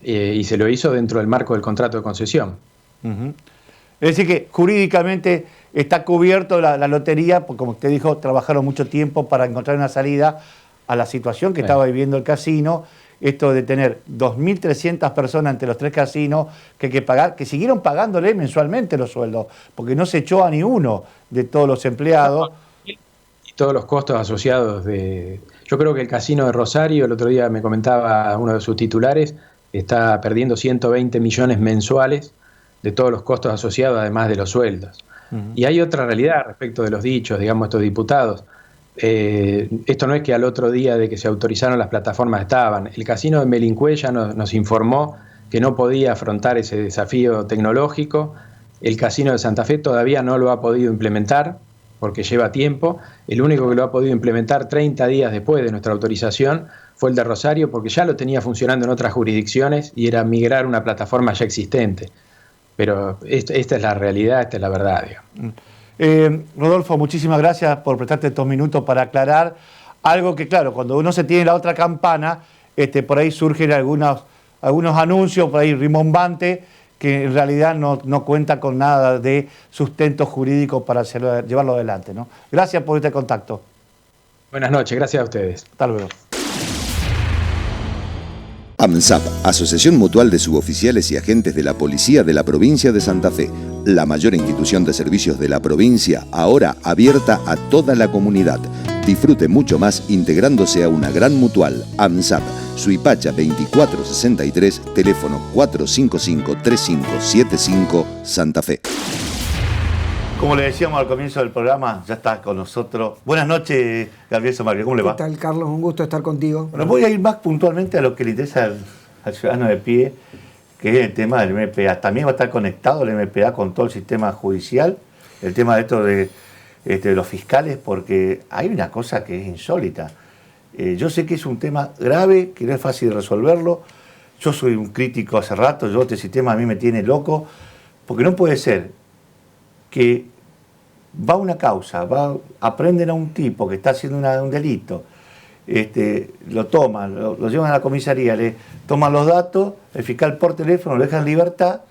y se lo hizo dentro del marco del contrato de concesión. Es decir que jurídicamente está cubierto la lotería, porque como usted dijo, trabajaron mucho tiempo para encontrar una salida a la situación que estaba viviendo el casino, esto de tener 2.300 personas entre los 3 casinos que hay que pagar, que siguieron pagándole mensualmente los sueldos, porque no se echó a ni uno de todos los empleados. Y todos los costos asociados Yo creo que el casino de Rosario, el otro día me comentaba uno de sus titulares, está perdiendo 120 millones mensuales de todos los costos asociados, además de los sueldos. Y hay otra realidad respecto de los dichos, digamos, estos diputados. Esto no es que al otro día de que se autorizaron las plataformas estaban. El casino de Melincué ya nos informó que no podía afrontar ese desafío tecnológico. El casino de Santa Fe todavía no lo ha podido implementar porque lleva tiempo. El único que lo ha podido implementar 30 días después de nuestra autorización fue el de Rosario, porque ya lo tenía funcionando en otras jurisdicciones y era migrar una plataforma ya existente. Pero esta es la realidad, esta es la verdad, digamos. Rodolfo, muchísimas gracias por prestarte estos minutos para aclarar algo que, claro, cuando uno se tiene la otra campana, por ahí surgen algunos anuncios, por ahí rimbombantes, que en realidad no cuenta con nada de sustento jurídico para llevarlo adelante, ¿no? Gracias por este contacto. Buenas noches, gracias a ustedes. Hasta luego. AMSAP, Asociación Mutual de Suboficiales y Agentes de la Policía de la Provincia de Santa Fe, la mayor institución de servicios de la provincia, ahora abierta a toda la comunidad. Disfrute mucho más integrándose a una gran mutual. AMSAP, Suipacha 2463, teléfono 455-3575, Santa Fe. Como le decíamos al comienzo del programa, ya está con nosotros. Buenas noches, Gabriel Somario, ¿cómo le va? ¿Qué tal, Carlos? Un gusto estar contigo. Bueno, voy a ir más puntualmente a lo que le interesa al ciudadano de pie, que es el tema del MPA. También va a estar conectado el MPA con todo el sistema judicial, el tema de esto de los fiscales, porque hay una cosa que es insólita. Yo sé que es un tema grave, que no es fácil de resolverlo. Yo soy un crítico hace rato, este sistema a mí me tiene loco, porque no puede ser que va una causa, aprenden a un tipo que está haciendo un delito, lo toman, lo llevan a la comisaría, le toman los datos, el fiscal por teléfono lo deja en libertad,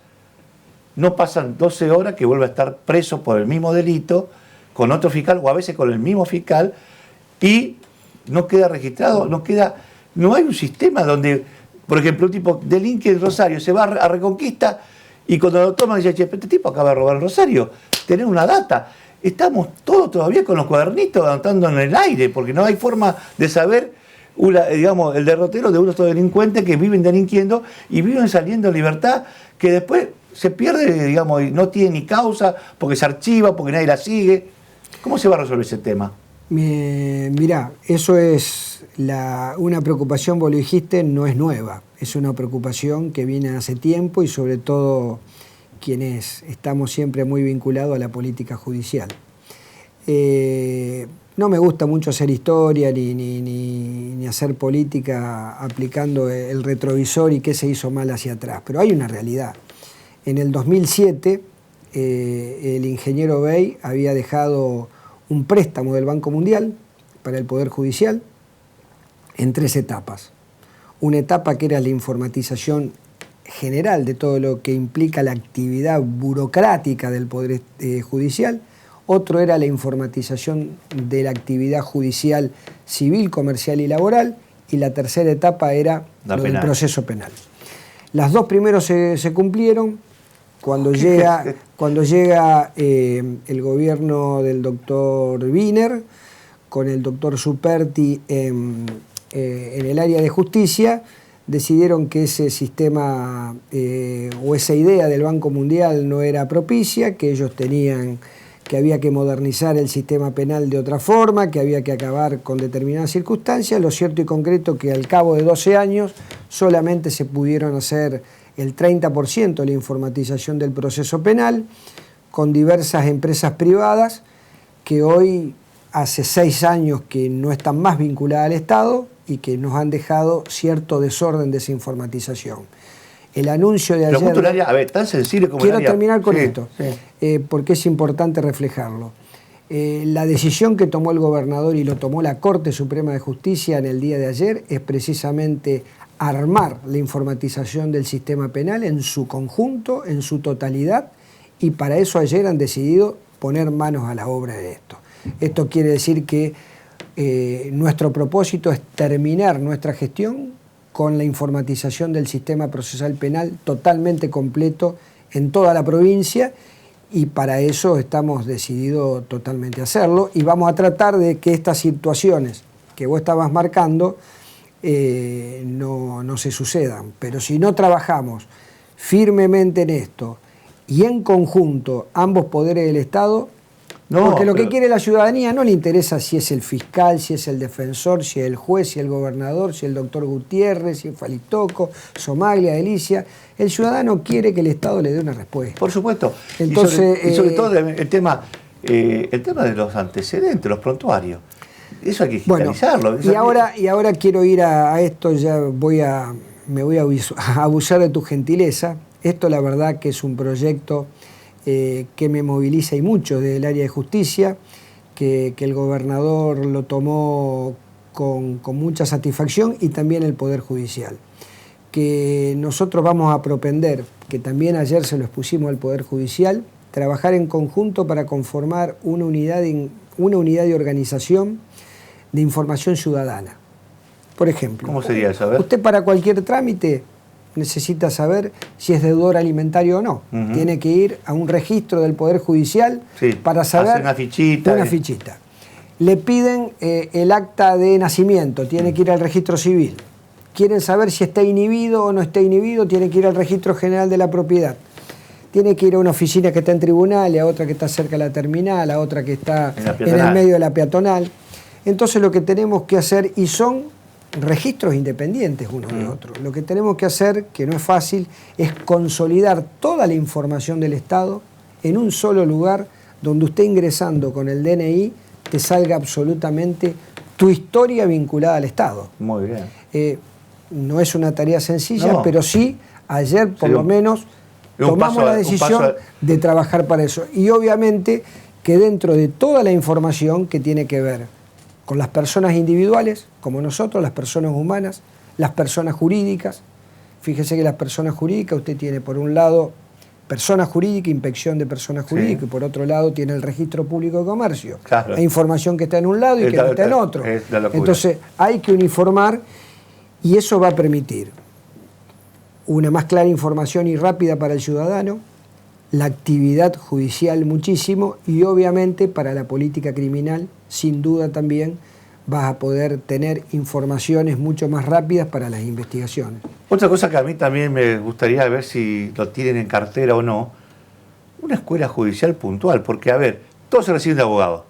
no pasan 12 horas que vuelve a estar preso por el mismo delito, con otro fiscal o a veces con el mismo fiscal, y no queda registrado, no hay un sistema donde, por ejemplo, un tipo delinque en Rosario, se va a Reconquista y cuando lo toman dice, che, este tipo acaba de robar en Rosario, tener una data. Estamos todos todavía con los cuadernitos anotando en el aire, porque no hay forma de saber, digamos, el derrotero de unos delincuentes que viven delinquiendo y viven saliendo en libertad, que después se pierde, digamos, y no tiene ni causa, porque se archiva, porque nadie la sigue. ¿Cómo se va a resolver ese tema? Mirá, eso es una preocupación, vos lo dijiste, no es nueva. Es una preocupación que viene hace tiempo y sobre todo quienes estamos siempre muy vinculados a la política judicial. No me gusta mucho hacer historia ni hacer política aplicando el retrovisor y qué se hizo mal hacia atrás, pero hay una realidad. En el 2007 el ingeniero Bey había dejado un préstamo del Banco Mundial para el Poder Judicial en 3 etapas. Una etapa que era la informatización general de todo lo que implica la actividad burocrática del Poder Judicial. Otro era la informatización de la actividad judicial civil, comercial y laboral. Y la tercera etapa era lo del proceso penal. Las 2 primeros se cumplieron, cuando llega el gobierno del doctor Wiener con el doctor Superti en el área de justicia, decidieron que ese sistema o esa idea del Banco Mundial no era propicia, que ellos tenían que había que modernizar el sistema penal de otra forma, que había que acabar con determinadas circunstancias. Lo cierto y concreto que al cabo de 12 años solamente se pudieron hacer el 30% de la informatización del proceso penal, con diversas empresas privadas que hoy hace 6 años que no están más vinculadas al Estado y que nos han dejado cierto desorden de esa informatización. El anuncio de ayer... A ver, tan sensible como quiero terminar con esto, porque es importante reflejarlo. La decisión que tomó el gobernador y lo tomó la Corte Suprema de Justicia en el día de ayer es precisamente armar la informatización del sistema penal en su conjunto, en su totalidad, y para eso ayer han decidido poner manos a la obra de esto. Esto quiere decir que nuestro propósito es terminar nuestra gestión con la informatización del sistema procesal penal totalmente completo en toda la provincia, y para eso estamos decididos totalmente a hacerlo, y vamos a tratar de que estas situaciones que vos estabas marcando no se sucedan. Pero si no trabajamos firmemente en esto y en conjunto ambos poderes del Estado, porque lo que quiere la ciudadanía no le interesa si es el fiscal, si es el defensor, si es el juez, si es el gobernador, si es el doctor Gutiérrez, si es Falitoco, Somaglia, Delicia. El ciudadano quiere que el Estado le dé una respuesta. Por supuesto. Entonces, y sobre todo el tema de los antecedentes, los prontuarios. Eso hay que digitalizarlo. Bueno, y ahora quiero ir a esto, ya me voy a abusar de tu gentileza. Esto la verdad que es un proyecto que me moviliza y mucho del área de justicia, que el gobernador lo tomó con mucha satisfacción, y también el Poder Judicial. Que nosotros vamos a propender, que también ayer se lo expusimos al Poder Judicial, trabajar en conjunto para conformar una unidad de organización de información ciudadana. Por ejemplo, ¿cómo sería eso? A ver. Usted para cualquier trámite necesita saber si es deudor alimentario o no. Tiene que ir a un registro del Poder Judicial para saber... Hacer una fichita. Una fichita. Le piden el acta de nacimiento, tiene que ir al registro civil. Quieren saber si está inhibido o no está inhibido, tiene que ir al registro general de la propiedad. Tiene que ir a una oficina que está en tribunal, a otra que está cerca de la terminal, a otra que está en el medio de la peatonal. Entonces lo que tenemos que hacer, y son registros independientes uno de otro, lo que tenemos que hacer, que no es fácil, es consolidar toda la información del Estado en un solo lugar, donde usted ingresando con el DNI te salga absolutamente tu historia vinculada al Estado. Muy bien. No es una tarea sencilla, pero sí, ayer por lo menos tomamos la decisión de trabajar para eso. Y obviamente que dentro de toda la información que tiene que ver con las personas individuales, como nosotros, las personas humanas, las personas jurídicas. Fíjese que las personas jurídicas, usted tiene por un lado persona jurídica, inspección de personas jurídicas, y por otro lado tiene el registro público de comercio. Claro. Hay información que está en un lado y que no está en otro. Entonces hay que uniformar, y eso va a permitir una más clara información y rápida para el ciudadano, la actividad judicial muchísimo, y obviamente para la política criminal, sin duda también vas a poder tener informaciones mucho más rápidas para las investigaciones. Otra cosa que a mí también me gustaría ver si lo tienen en cartera o no, una escuela judicial puntual, porque a ver, todos se reciben de abogados.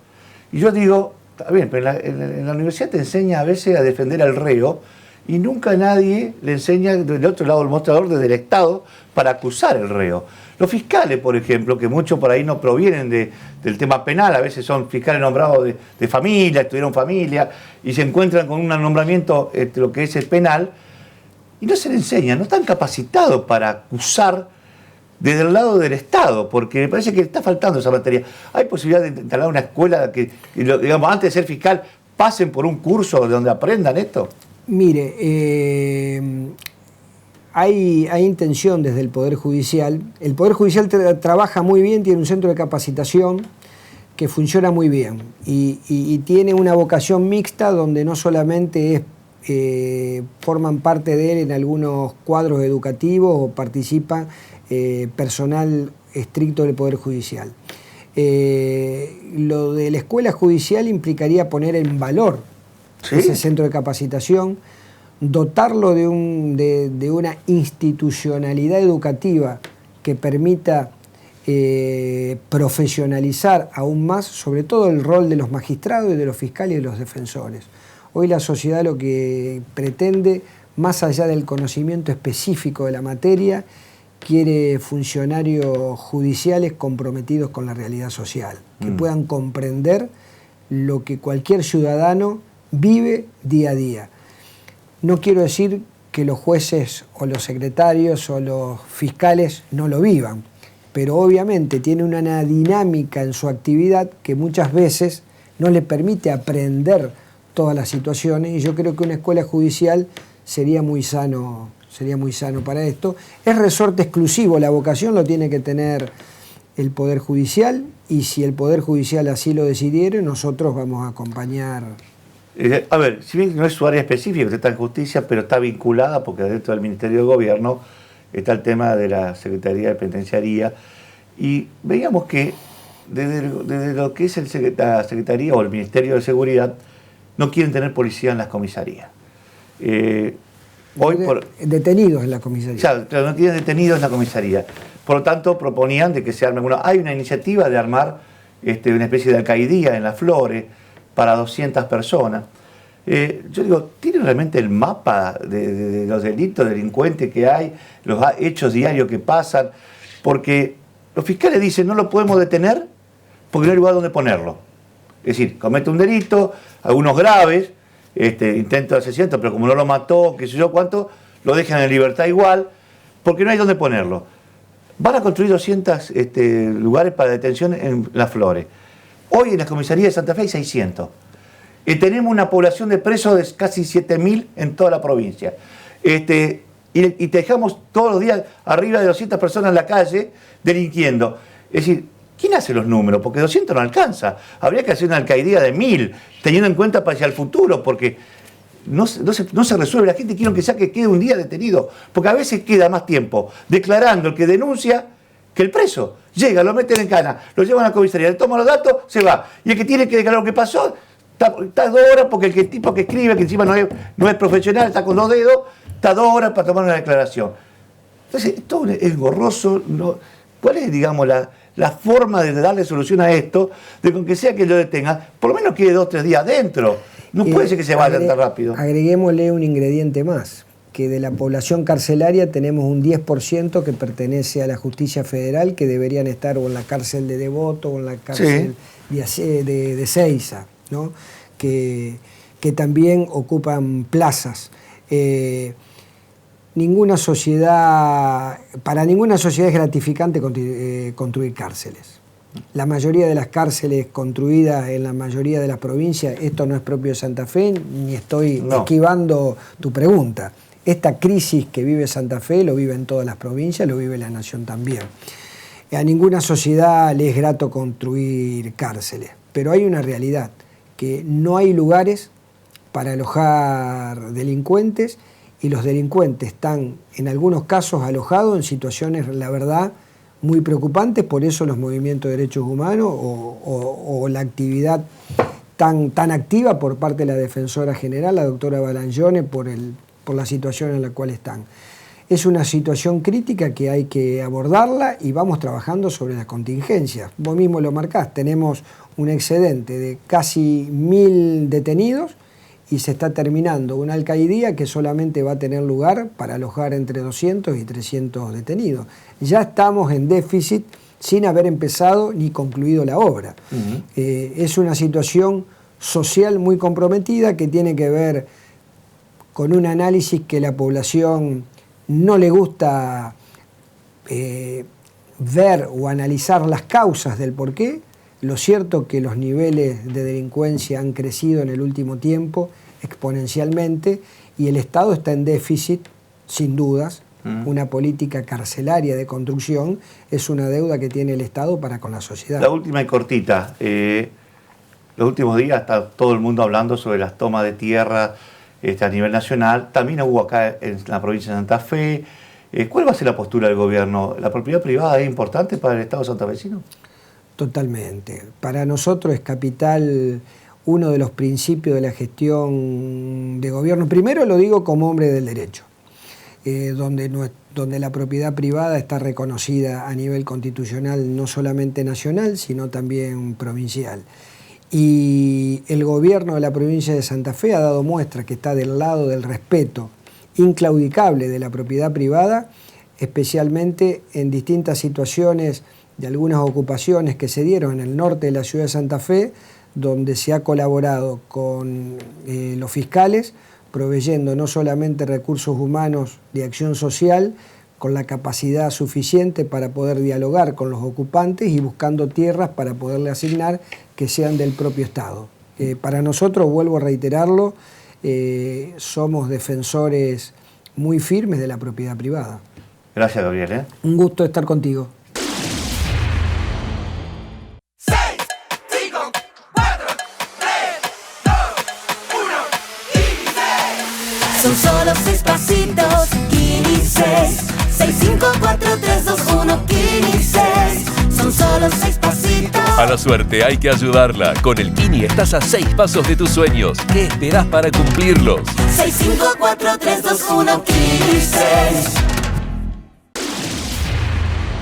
Y yo digo, está bien, pero en la universidad te enseña a veces a defender al reo, y nunca nadie le enseña del otro lado del mostrador, desde el Estado, para acusar al reo. Los fiscales, por ejemplo, que muchos por ahí no provienen del tema penal, a veces son fiscales nombrados de familia, estudiaron familia, y se encuentran con un nombramiento, lo que es el penal, y no se le enseña, no están capacitados para acusar desde el lado del Estado, porque me parece que está faltando esa materia. ¿Hay posibilidad de instalar una escuela que digamos, antes de ser fiscal, pasen por un curso donde aprendan esto? Mire, hay intención desde el Poder Judicial. El Poder Judicial trabaja muy bien, tiene un centro de capacitación que funciona muy bien, y tiene una vocación mixta donde no solamente es forman parte de él en algunos cuadros educativos o participan personal estricto del Poder Judicial. Lo de la escuela judicial implicaría poner en valor ese centro de capacitación, dotarlo de una institucionalidad educativa que permita profesionalizar aún más, sobre todo el rol de los magistrados y de los fiscales y de los defensores. Hoy la sociedad lo que pretende, más allá del conocimiento específico de la materia, quiere funcionarios judiciales comprometidos con la realidad social, que puedan comprender lo que cualquier ciudadano vive día a día. No quiero decir que los jueces o los secretarios o los fiscales no lo vivan, pero obviamente tiene una dinámica en su actividad que muchas veces no le permite aprender todas las situaciones, y yo creo que una escuela judicial sería muy sano para esto. Es resorte exclusivo, la vocación lo tiene que tener el Poder Judicial, y si el Poder Judicial así lo decidiera, nosotros vamos a acompañar. A ver, si bien no es su área específica, usted está en justicia, pero está vinculada, porque dentro del Ministerio de Gobierno está el tema de la Secretaría de Penitenciaría, y veíamos que desde lo que es la Secretaría o el Ministerio de Seguridad, no quieren tener policía en las comisarías. Detenidos en la comisaría. Claro, no tienen detenidos en la comisaría. Por lo tanto, proponían de que se arme hay una iniciativa de armar una especie de alcaidía en Las Flores para 200 personas. Yo digo, ¿tiene realmente el mapa de los delitos, delincuentes que hay, los hechos diarios que pasan? Porque los fiscales dicen, no lo podemos detener porque no hay lugar donde ponerlo. Es decir, comete un delito, algunos graves, intento de asesinato, pero como no lo mató, qué sé yo cuánto, lo dejan en libertad igual, porque no hay donde ponerlo. Van a construir 200 lugares para detención en Las Flores. Hoy en la comisaría de Santa Fe hay 600. Tenemos una población de presos de casi 7.000 en toda la provincia. Y te dejamos todos los días arriba de 200 personas en la calle delinquiendo. Es decir, ¿quién hace los números? Porque 200 no alcanza. Habría que hacer una alcaidía de 1.000, teniendo en cuenta hacia el futuro, porque no se resuelve. La gente quiere que quede un día detenido, porque a veces queda más tiempo declarando el que denuncia que el preso. Llega, lo meten en cana, lo llevan a la comisaría, le toman los datos, se va. Y el que tiene que declarar lo que pasó, está 2 horas, porque el tipo que escribe, que encima no es profesional, está con 2 dedos, está 2 horas para tomar una declaración. Entonces, esto es engorroso. ¿Cuál es, digamos, la forma de darle solución a esto, de con que sea que lo detenga, por lo menos quede 2 o 3 días dentro? No puede ser que se vaya tan rápido. Agreguémosle un ingrediente más, que de la población carcelaria tenemos un 10% que pertenece a la justicia federal, que deberían estar o en la cárcel de Devoto o en la cárcel de Ezeiza, ¿no? que también ocupan plazas. Para ninguna sociedad es gratificante construir cárceles. La mayoría de las cárceles construidas en la mayoría de las provincias, esto no es propio de Santa Fe, ni estoy esquivando tu pregunta. Esta crisis que vive Santa Fe lo vive en todas las provincias, lo vive la nación también. A ninguna sociedad le es grato construir cárceles, pero hay una realidad, que no hay lugares para alojar delincuentes, y los delincuentes están en algunos casos alojados en situaciones, la verdad, muy preocupantes. Por eso los movimientos de derechos humanos o la actividad tan activa por parte de la Defensora General, la doctora Balangione, por la situación en la cual están. Es una situación crítica que hay que abordarla, y vamos trabajando sobre las contingencias. Vos mismo lo marcás, tenemos un excedente de casi 1.000 detenidos, y se está terminando una alcaidía que solamente va a tener lugar para alojar entre 200 y 300 detenidos. Ya estamos en déficit sin haber empezado ni concluido la obra. Es una situación social muy comprometida, que tiene que ver con un análisis que la población no le gusta ver o analizar las causas del porqué. Lo cierto es que los niveles de delincuencia han crecido en el último tiempo exponencialmente, y el Estado está en déficit, sin dudas. Una política carcelaria de construcción es una deuda que tiene el Estado para con la sociedad. La última y cortita. Los últimos días está todo el mundo hablando sobre las tomas de tierra a nivel nacional, también hubo acá en la provincia de Santa Fe. ¿Cuál va a ser la postura del gobierno? ¿La propiedad privada es importante para el Estado santafesino? Totalmente. Para nosotros es capital uno de los principios de la gestión de gobierno. Primero lo digo como hombre del derecho, donde la propiedad privada está reconocida a nivel constitucional, no solamente nacional, sino también provincial. Y el gobierno de la provincia de Santa Fe ha dado muestra que está del lado del respeto inclaudicable de la propiedad privada, especialmente en distintas situaciones de algunas ocupaciones que se dieron en el norte de la ciudad de Santa Fe, donde se ha colaborado con los fiscales, proveyendo no solamente recursos humanos de acción social, con la capacidad suficiente para poder dialogar con los ocupantes y buscando tierras para poderle asignar que sean del propio Estado. Para nosotros, vuelvo a reiterarlo, somos defensores muy firmes de la propiedad privada. Gracias, Gabriel. Un gusto estar contigo. 6, 5, 4, 3, 2, 1, y 6. Son solo 6 pasitos, Kini 6. 6, 5, 4, 3, 2, 1, Kini 6. Son solo 6 pasitos. A la suerte hay que ayudarla. Con el Kini estás a 6 pasos de tus sueños. ¿Qué esperás para cumplirlos? 6, 5, 4, 3, 2, 1, Kini 6.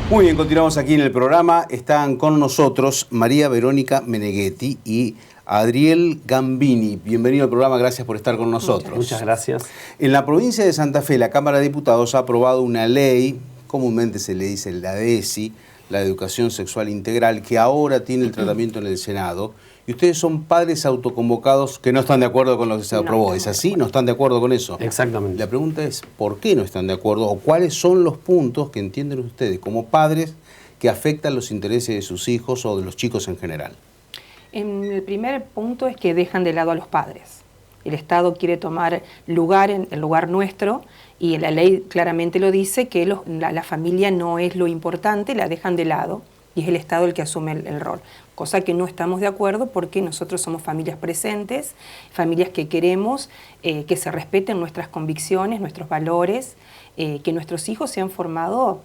Muy bien, continuamos aquí en el programa. Están con nosotros María Verónica Meneghetti y Adriel Gambini. Bienvenido al programa, gracias por estar con nosotros. Muchas gracias. En la provincia de Santa Fe, la Cámara de Diputados ha aprobado una ley, comúnmente se le dice la DESI, la Educación Sexual Integral, que ahora tiene el tratamiento en el Senado. Y ustedes son padres autoconvocados que no están de acuerdo con lo que se aprobó. ¿Es así? ¿No están de acuerdo con eso? Exactamente. La pregunta es, ¿por qué no están de acuerdo? ¿O cuáles son los puntos que entienden ustedes como padres que afectan los intereses de sus hijos o de los chicos en general? El primer punto es que dejan de lado a los padres. El Estado quiere tomar lugar en el lugar nuestro y la ley claramente lo dice que la familia no es lo importante, la dejan de lado y es el Estado el que asume el rol. Cosa que no estamos de acuerdo porque nosotros somos familias presentes, familias que queremos que se respeten nuestras convicciones, nuestros valores, que nuestros hijos se han formado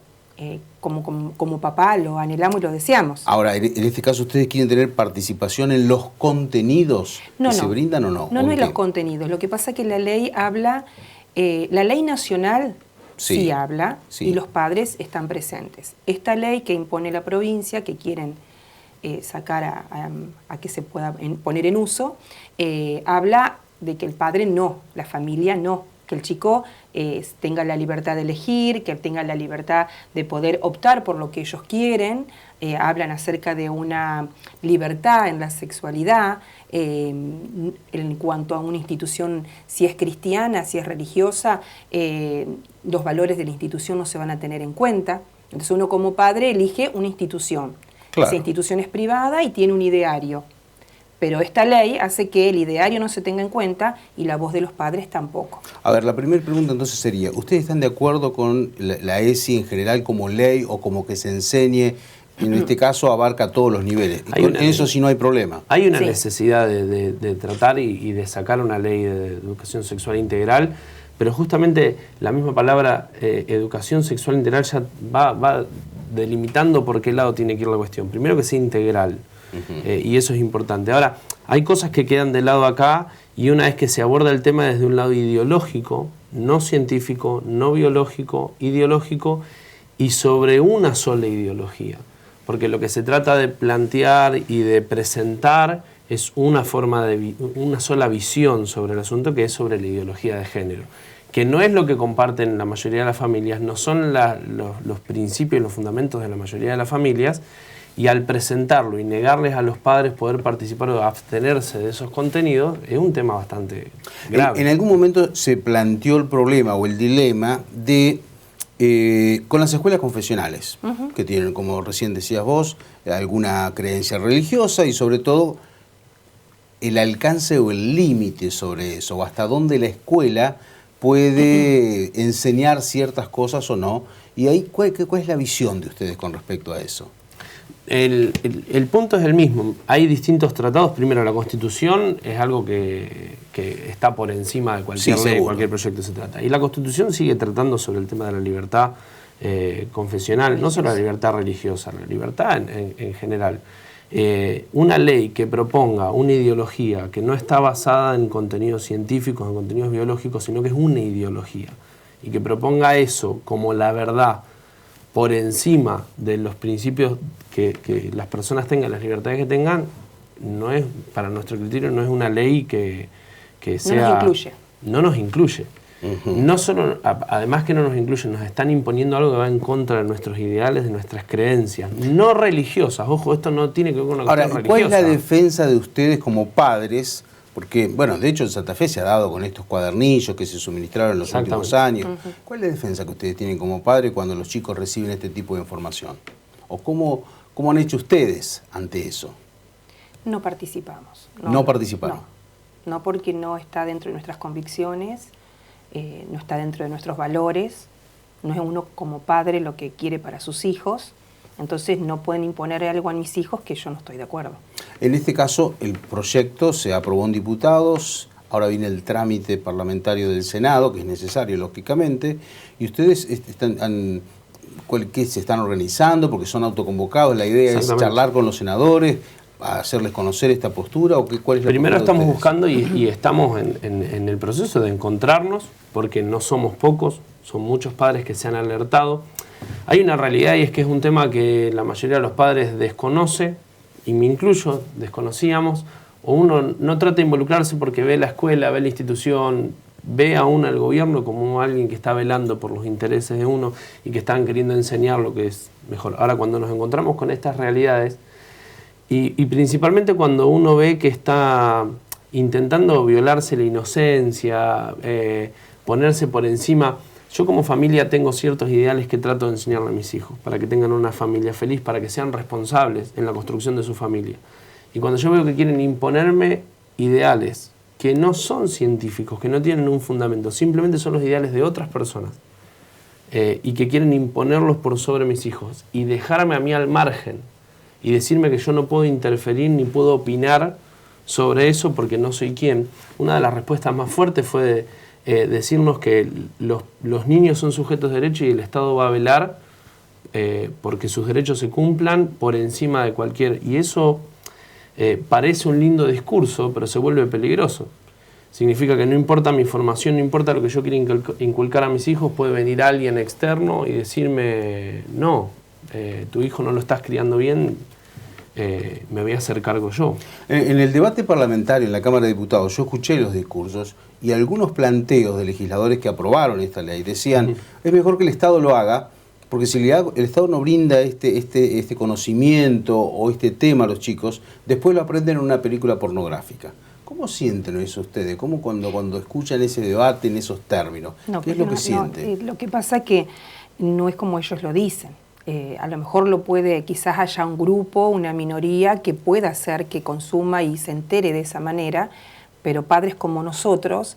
como papá lo anhelamos y lo deseamos. Ahora, en este caso, ¿ustedes quieren tener participación en los contenidos que se brindan o no? No es los contenidos. Lo que pasa es que la ley habla, la ley nacional sí habla y los padres están presentes. Esta ley que impone la provincia, que quieren sacar a que se pueda poner en uso, habla de que el padre no, la familia no, que el chico tenga la libertad de elegir, que tenga la libertad de poder optar por lo que ellos quieren, hablan acerca de una libertad en la sexualidad, en cuanto a una institución, si es cristiana, si es religiosa, los valores de la institución no se van a tener en cuenta. Entonces uno como padre elige una institución. Claro. Esa institución es privada y tiene un ideario. Pero esta ley hace que el ideario no se tenga en cuenta y la voz de los padres tampoco. A ver, la primera pregunta entonces sería, ¿ustedes están de acuerdo con la ESI en general como ley o como que se enseñe? En este caso abarca todos los niveles. En eso sí no hay problema. Hay una necesidad de tratar y de sacar una ley de educación sexual integral, pero justamente la misma palabra educación sexual integral ya va delimitando por qué lado tiene que ir la cuestión. Primero que sea integral. Y eso es importante. Ahora, hay cosas que quedan de lado acá y una es que se aborda el tema desde un lado ideológico, no científico, no biológico, ideológico y sobre una sola ideología. Porque lo que se trata de plantear y de presentar es una sola visión sobre el asunto, que es sobre la ideología de género. Que no es lo que comparten la mayoría de las familias, no son los principios y los fundamentos de la mayoría de las familias. Y al presentarlo y negarles a los padres poder participar o abstenerse de esos contenidos es un tema bastante grave. En algún momento se planteó el problema o el dilema de con las escuelas confesionales, que tienen, como recién decías vos, alguna creencia religiosa y sobre todo el alcance o el límite sobre eso, o hasta dónde la escuela puede enseñar ciertas cosas o no. Y ahí, ¿cuál es la visión de ustedes con respecto a eso? El punto es el mismo. Hay distintos tratados. Primero, la Constitución es algo que está por encima de cualquier ley, cualquier proyecto se trata. Y la Constitución sigue tratando sobre el tema de la libertad confesional, no solo la libertad religiosa, la libertad en general. Una ley que proponga una ideología que no está basada en contenidos científicos, en contenidos biológicos, sino que es una ideología, y que proponga eso como la verdad por encima de los principios que las personas tengan, las libertades que tengan, no es, para nuestro criterio, no es una ley que sea... No nos incluye. No nos incluye. No solo, además que no nos incluye, nos están imponiendo algo que va en contra de nuestros ideales, de nuestras creencias, no religiosas. Ojo, esto no tiene que ver con una cuestión religiosa. ¿Cuál es la defensa de ustedes como padres? Porque, bueno, de hecho en Santa Fe se ha dado con estos cuadernillos que se suministraron en los últimos años. ¿Cuál es la defensa que ustedes tienen como padres cuando los chicos reciben este tipo de información? ¿O cómo han hecho ustedes ante eso? No participamos. ¿No participaron? No, porque no está dentro de nuestras convicciones, no está dentro de nuestros valores, no es uno como padre lo que quiere para sus hijos. Entonces no pueden imponer algo a mis hijos que yo no estoy de acuerdo. En este caso, el proyecto se aprobó en diputados, ahora viene el trámite parlamentario del Senado, que es necesario, lógicamente, y ustedes se están organizando porque son autoconvocados. La idea es charlar con los senadores, hacerles conocer esta postura. ¿Cuál es la Primero postura estamos buscando y estamos en el proceso de encontrarnos, porque no somos pocos, son muchos padres que se han alertado. Hay una realidad, y es que es un tema que la mayoría de los padres desconoce, y me incluyo, desconocíamos, o uno no trata de involucrarse porque ve la escuela, ve la institución, ve aún al gobierno como alguien que está velando por los intereses de uno y que están queriendo enseñar lo que es mejor. Ahora, cuando nos encontramos con estas realidades, y principalmente cuando uno ve que está intentando violarse la inocencia, ponerse por encima... Yo como familia tengo ciertos ideales que trato de enseñarle a mis hijos, para que tengan una familia feliz, para que sean responsables en la construcción de su familia. Y cuando yo veo que quieren imponerme ideales que no son científicos, que no tienen un fundamento, simplemente son los ideales de otras personas, y que quieren imponerlos por sobre mis hijos, y dejarme a mí al margen, y decirme que yo no puedo interferir ni puedo opinar sobre eso porque no soy quien, una de las respuestas más fuertes fue decirnos que los niños son sujetos de derecho y el Estado va a velar porque sus derechos se cumplan por encima de cualquier... Y eso parece un lindo discurso, pero se vuelve peligroso. Significa que no importa mi formación, no importa lo que yo quiera inculcar a mis hijos, puede venir alguien externo y decirme, no, tu hijo no lo estás criando bien, me voy a hacer cargo yo. En el debate parlamentario en la Cámara de Diputados yo escuché los discursos y algunos planteos de legisladores que aprobaron esta ley decían, es mejor que el Estado lo haga, porque si el Estado no brinda este conocimiento o este tema a los chicos, después lo aprenden en una película pornográfica. ¿Cómo sienten eso ustedes? ¿Cómo cuando escuchan ese debate en esos términos? ¿Qué es lo que sienten? Lo que pasa es que no es como ellos lo dicen. A lo mejor quizás haya un grupo, una minoría que pueda hacer que consuma y se entere de esa manera, pero padres como nosotros,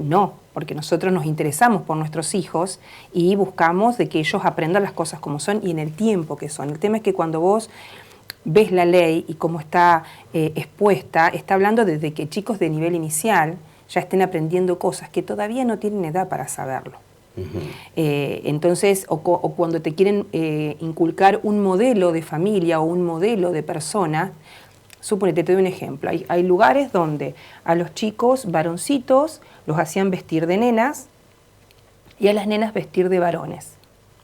no, porque nosotros nos interesamos por nuestros hijos y buscamos de que ellos aprendan las cosas como son y en el tiempo que son. El tema es que cuando vos ves la ley y cómo está expuesta, está hablando desde que chicos de nivel inicial ya estén aprendiendo cosas que todavía no tienen edad para saberlo. Entonces, o cuando te quieren inculcar un modelo de familia o un modelo de persona, suponete, te doy un ejemplo, hay lugares donde a los chicos varoncitos los hacían vestir de nenas y a las nenas vestir de varones,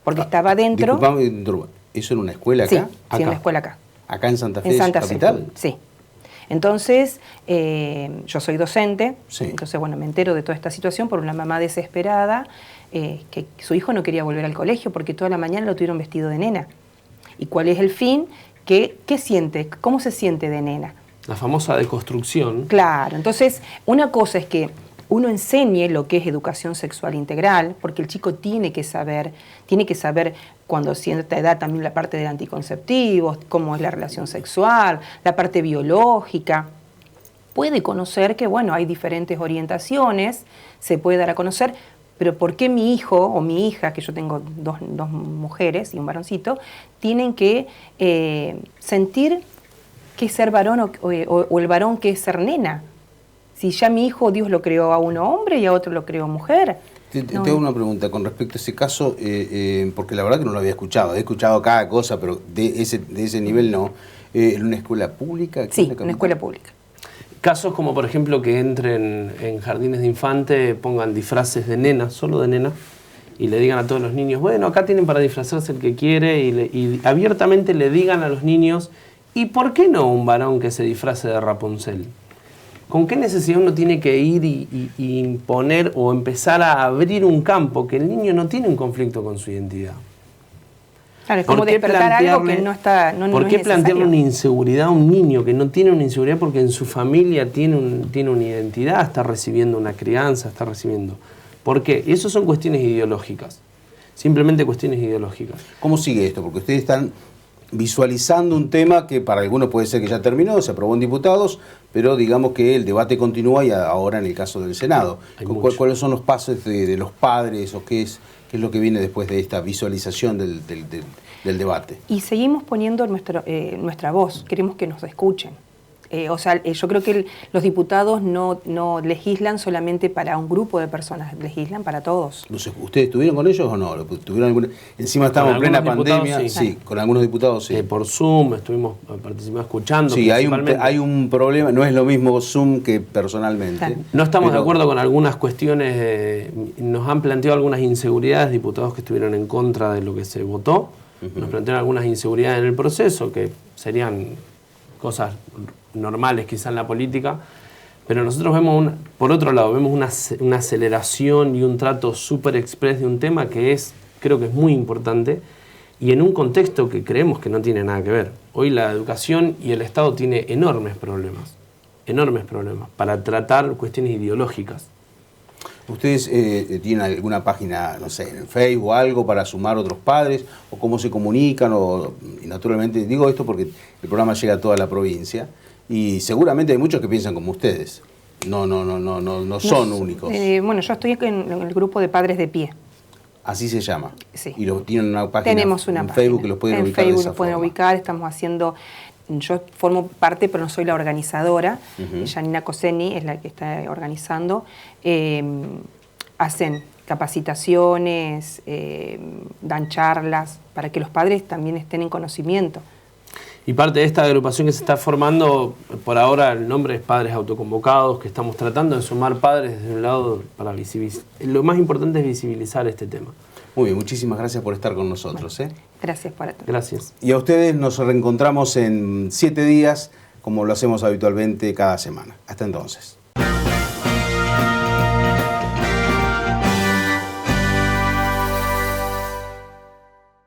porque estaba dentro... Disculpame, ¿eso en una escuela acá? Sí, en la escuela acá. ¿Acá en Santa Fe, capital? Sí. Entonces, yo soy docente, entonces, bueno, me entero de toda esta situación por una mamá desesperada, que su hijo no quería volver al colegio porque toda la mañana lo tuvieron vestido de nena. ¿Y cuál es el fin? ¿Qué siente? ¿Cómo se siente de nena? La famosa deconstrucción. Claro, entonces, una cosa es que uno enseñe lo que es educación sexual integral, porque el chico tiene que saber cuando a cierta edad también la parte del anticonceptivo, cómo es la relación sexual, la parte biológica. Puede conocer que, bueno, hay diferentes orientaciones, se puede dar a conocer, pero ¿por qué mi hijo o mi hija, que yo tengo dos mujeres y un varoncito, tienen que sentir que es ser varón o el varón que es ser nena? Si ya mi hijo Dios lo creó a uno hombre y a otro lo creó mujer. Tengo una pregunta con respecto a ese caso, porque la verdad que no lo había escuchado. He escuchado cada cosa, pero de ese nivel no. ¿En una escuela pública? Sí, en una escuela pública. Casos como, por ejemplo, que entren en jardines de infante, pongan disfraces de nena, solo de nena, y le digan a todos los niños, bueno, acá tienen para disfrazarse el que quiere, y abiertamente le digan a los niños, ¿y por qué no un varón que se disfrace de Rapunzel? ¿Con qué necesidad uno tiene que ir y imponer o empezar a abrir un campo que el niño no tiene un conflicto con su identidad? Claro, es como despertar algo que no está. ¿Por qué plantearle una inseguridad a un niño que no tiene una inseguridad porque en su familia tiene una identidad, está recibiendo una crianza, está recibiendo? ¿Por qué? Y eso son cuestiones ideológicas. Simplemente cuestiones ideológicas. ¿Cómo sigue esto? Porque ustedes están visualizando un tema que para algunos puede ser que ya terminó, se aprobó en diputados, pero digamos que el debate continúa y ahora en el caso del Senado. ¿Cuáles son los pasos de los padres o qué es lo que viene después de esta visualización del debate? Y seguimos poniendo nuestra voz, queremos que nos escuchen. Yo creo que los diputados no legislan solamente para un grupo de personas, legislan para todos. ¿Ustedes estuvieron con ellos o no? Encima estamos en plena pandemia. Sí, con algunos diputados sí. Por Zoom estuvimos participando, escuchando. Sí, hay un problema, no es lo mismo Zoom que personalmente. Claro. No estamos de acuerdo con algunas cuestiones, nos han planteado algunas inseguridades, diputados que estuvieron en contra de lo que se votó, nos plantearon algunas inseguridades en el proceso, que serían cosas normales quizá en la política, pero nosotros vemos, por otro lado, vemos una aceleración y un trato súper express de un tema que creo que es muy importante y en un contexto que creemos que no tiene nada que ver. Hoy la educación y el Estado tiene enormes problemas para tratar cuestiones ideológicas. ¿Ustedes tienen alguna página, no sé, en Facebook o algo para sumar otros padres? ¿O cómo se comunican? Y naturalmente digo esto porque el programa llega a toda la provincia y seguramente hay muchos que piensan como ustedes. No son únicos. Bueno, yo estoy en el grupo de Padres de Pie. Así se llama. Sí. Y tienen una página. Tenemos una en página. Facebook que los pueden en ubicar. Facebook los pueden ubicar, estamos haciendo. Yo formo parte, pero no soy la organizadora. Janina Coseni es la que está organizando. Hacen capacitaciones, dan charlas, para que los padres también estén en conocimiento. Y parte de esta agrupación que se está formando, por ahora el nombre es Padres Autoconvocados, que estamos tratando de sumar padres desde un lado para visibilizar. Lo más importante es visibilizar este tema. Muy bien, muchísimas gracias por estar con nosotros. Bueno, gracias por atender. Gracias. Y a ustedes nos reencontramos en 7 días, como lo hacemos habitualmente cada semana. Hasta entonces.